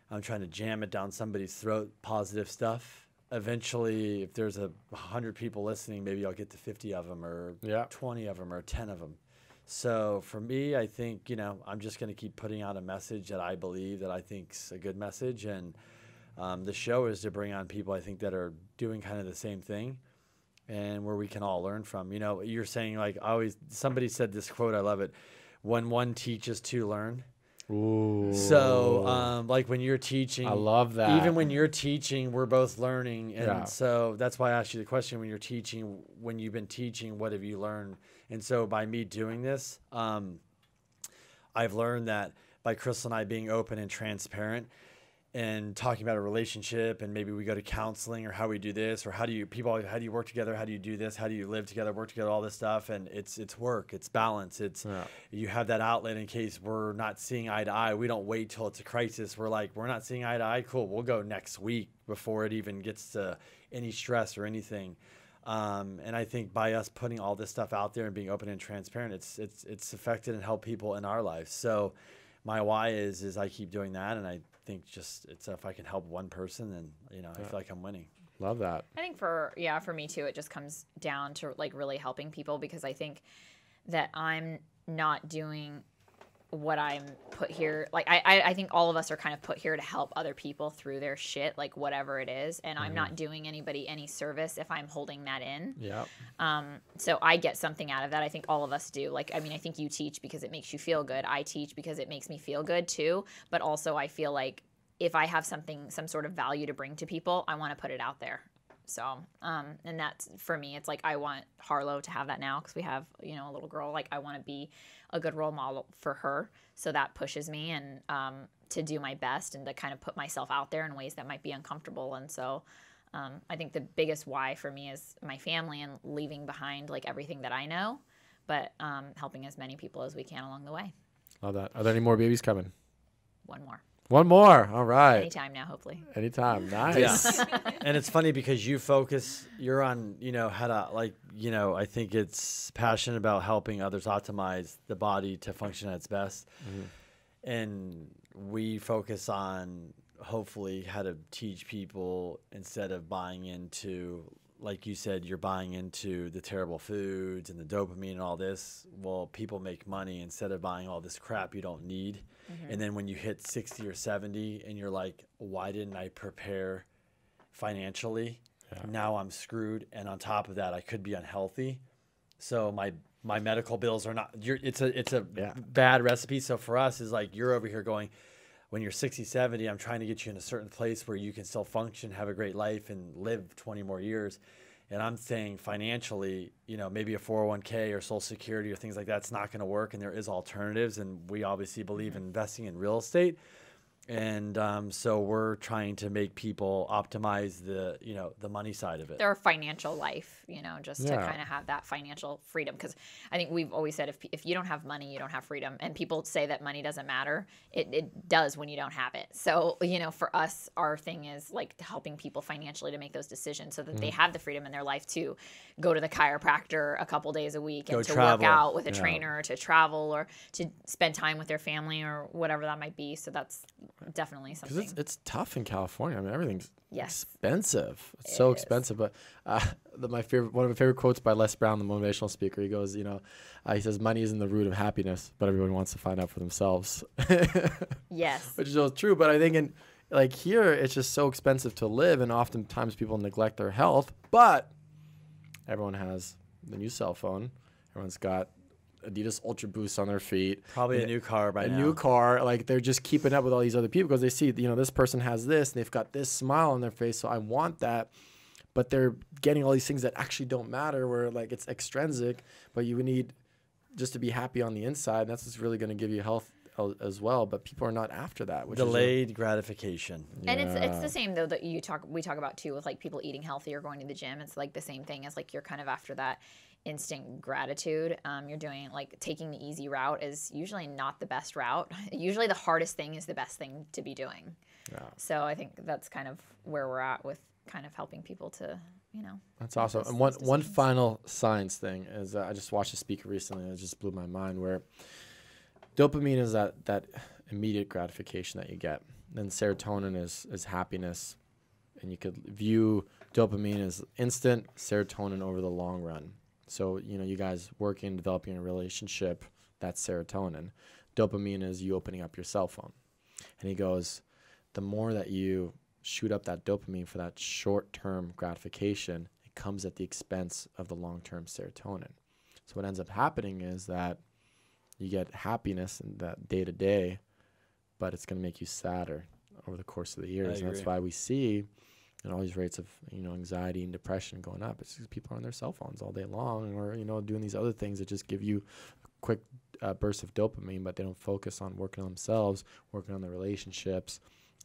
I'm trying to jam it down somebody's throat, positive stuff, eventually, if there's 100 people listening, maybe I'll get to 50 of them, or 20 of them, or 10 of them. So for me, I think, you know, I'm just going to keep putting out a message that I believe that I think's a good message. And the show is to bring on people I think that are doing kind of the same thing, and where we can all learn from. You know, you're saying, like, somebody said this quote, I love it: when one teaches, two learn. Ooh. So, like when you're teaching, I love that. Even when you're teaching, we're both learning. And so that's why I asked you the question, when you've been teaching, what have you learned? And so by me doing this, I've learned that by Crystal and I being open and transparent and talking about a relationship, and maybe we go to counseling, or how we do this, or how do you work together? How do you do this? How do you live together, work together, all this stuff? And it's work, it's balance. You have that outlet in case we're not seeing eye to eye. We don't wait till it's a crisis. We're like, we're not seeing eye to eye. Cool. We'll go next week before it even gets to any stress or anything. And I think by us putting all this stuff out there and being open and transparent, it's affected and helped people in our lives. So my why is I keep doing that, and I think if I can help one person, then, you know, I feel like I'm winning. Love that. I think for me too, it just comes down to like really helping people, because I think that I'm not doing what I'm put here. Like I think all of us are kind of put here to help other people through their shit, like whatever it is. And I'm not doing anybody any service if I'm holding that in. Yeah. So I get something out of that. I think all of us do. Like, I mean, I think you teach because it makes you feel good. I teach because it makes me feel good too. But also I feel like if I have some sort of value to bring to people, I want to put it out there. So, and that's, for me, it's like, I want Harlow to have that now, because we have, you know, a little girl. Like, I want to be a good role model for her. So that pushes me, and to do my best, and to kind of put myself out there in ways that might be uncomfortable. And so I think the biggest why for me is my family, and leaving behind like everything that I know, but helping as many people as we can along the way. Love that. Are there any more babies coming? One more. One more. All right. Anytime now, hopefully. Anytime. Nice. Yeah. And it's funny because you're on, you know, how to, like, you know, I think it's passionate about helping others optimize the body to function at its best. And we focus on hopefully how to teach people, instead of buying into, like you said, you're buying into the terrible foods and the dopamine and all this. Well, people make money instead of buying all this crap you don't need. And then when you hit 60 or 70 and you're like, why didn't I prepare financially? Now I'm screwed. And on top of that, I could be unhealthy. So my medical bills are not, it's a bad recipe. So for us, is like, you're over here going, when you're 60, 70, I'm trying to get you in a certain place where you can still function, have a great life, and live 20 more years. And I'm saying financially, you know, maybe a 401k or Social Security or things like that's not going to work, and there is alternatives. And we obviously believe in investing in real estate. And so we're trying to make people optimize the, the money side of it. Their financial life, just to Yeah. kind of have that financial freedom. Because I think we've always said if you don't have money, you don't have freedom. And people say that money doesn't matter. It does when you don't have it. So, for us, our thing is like helping people financially to make those decisions so that they have the freedom in their life to go to the chiropractor a couple days a week and to travel. work out with a trainer, to travel, or to spend time with their family or whatever that might be. So that's definitely something. Because it's tough in California. I mean, everything's Yes. expensive. It's It so is. expensive. But one of my favorite quotes by Les Brown, the motivational speaker. He goes, he says, "Money isn't the root of happiness, but everyone wants to find out for themselves." Yes. Which is so true. But I think here, it's just so expensive to live, and oftentimes people neglect their health. But everyone has the new cell phone. Everyone's got Adidas Ultra Boosts on their feet. Probably a new car by now. New car. Like, they're just keeping up with all these other people because they see, this person has this and they've got this smile on their face. So I want that. But they're getting all these things that actually don't matter, where like it's extrinsic, but you need just to be happy on the inside. And that's what's really going to give you health as well. But people are not after that. Which Delayed gratification. And it's the same though that we talk about too with like people eating healthy or going to the gym. It's like the same thing as like you're kind of after that instant gratitude. You're doing like taking the easy route is usually not the best route. Usually the hardest thing is the best thing to be doing. Yeah. So I think that's kind of where we're at with kind of helping people to, That's make awesome. those- And those one decisions. final science thing is I just watched a speaker recently and it just blew my mind, where dopamine is that immediate gratification that you get. Then serotonin is happiness. And you could view dopamine as instant, serotonin over the long run. So, you guys working, developing a relationship, that's serotonin. Dopamine is you opening up your cell phone. And he goes, the more that you shoot up that dopamine for that short-term gratification, it comes at the expense of the long-term serotonin. So what ends up happening is that you get happiness in that day-to-day, but it's going to make you sadder over the course of the years. And that's why we see all these rates of anxiety and depression going up. It's because people are on their cell phones all day long, or doing these other things that just give you a quick burst of dopamine, but they don't focus on working on themselves, working on their relationships.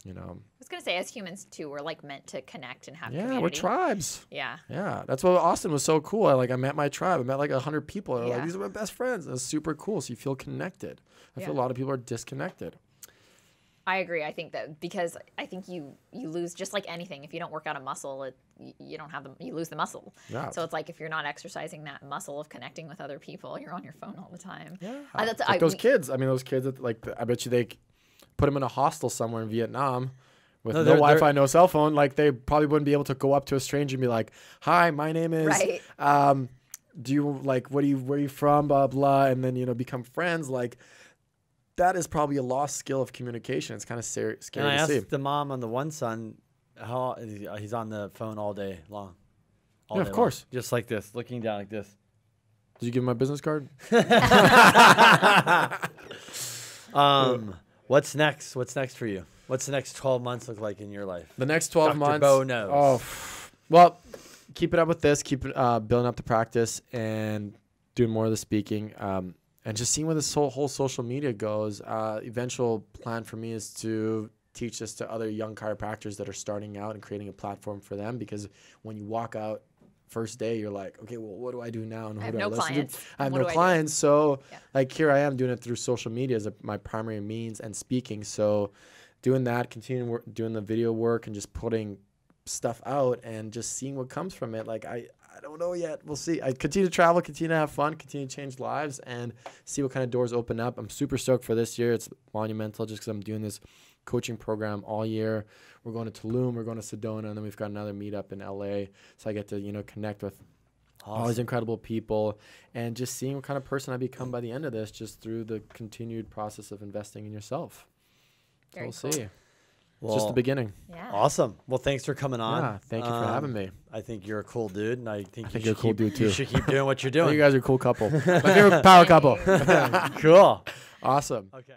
I was going to say, as humans too, we're like meant to connect and have community. Yeah, we're tribes. Yeah. Yeah, that's what Austin was so cool. I met my tribe. I met like 100 people. They're Yeah. like, these are my best friends. That's super cool. So you feel connected. I feel a lot of people are disconnected. I agree. I think that because I think you lose, just like anything, if you don't work out a muscle, you don't have you lose the muscle. Yeah. So it's like if you're not exercising that muscle of connecting with other people, you're on your phone all the time. Yeah. That's, Like those kids. I mean, those kids that I bet you they put them in a hostel somewhere in Vietnam with no Wi-Fi, no cell phone. Like, they probably wouldn't be able to go up to a stranger and be like, "Hi, my name is." Right. Do you like? Where are you from? Blah blah, and then become friends. Like, that is probably a lost skill of communication. It's kind of scary And I to see. asked the mom on the one son, how he's on the phone all day long. All Yeah, day of course. long. Just like this, looking down like this. Did you give him my business card? What's next? What's next for you? What's the next 12 months look like in your life? The next 12 Dr. months. Bo knows. Oh, well, keep it up with this. Keep building up the practice and doing more of the speaking. And just seeing where this whole social media goes. Eventual plan for me is to teach this to other young chiropractors that are starting out and creating a platform for them. Because when you walk out first day, you're like, okay, well, what do I do now? And who I have do no I listen clients. to? I have What no do I do? clients. So Yeah. like, here I am doing it through social media as my primary means and speaking. So doing that, continuing doing the video work and just putting stuff out and just seeing what comes from it. Like, I don't know yet. We'll see. I continue to travel, continue to have fun, continue to change lives, and see what kind of doors open up. I'm super stoked for this year. It's monumental just because I'm doing this coaching program all year. We're going to Tulum, we're going to Sedona, and then we've got another meetup in LA. So I get to, connect with all these incredible people and just seeing what kind of person I become by the end of this, just through the continued process of investing in yourself. Very So cool. we'll see. It's just the beginning. Yeah. Awesome. Well, thanks for coming on. Yeah, thank you for having me. I think you're a cool dude, and I think you're a cool dude, too. You should keep doing what you're I think doing. you guys are a cool couple. My favorite power couple. Cool. Awesome. Okay.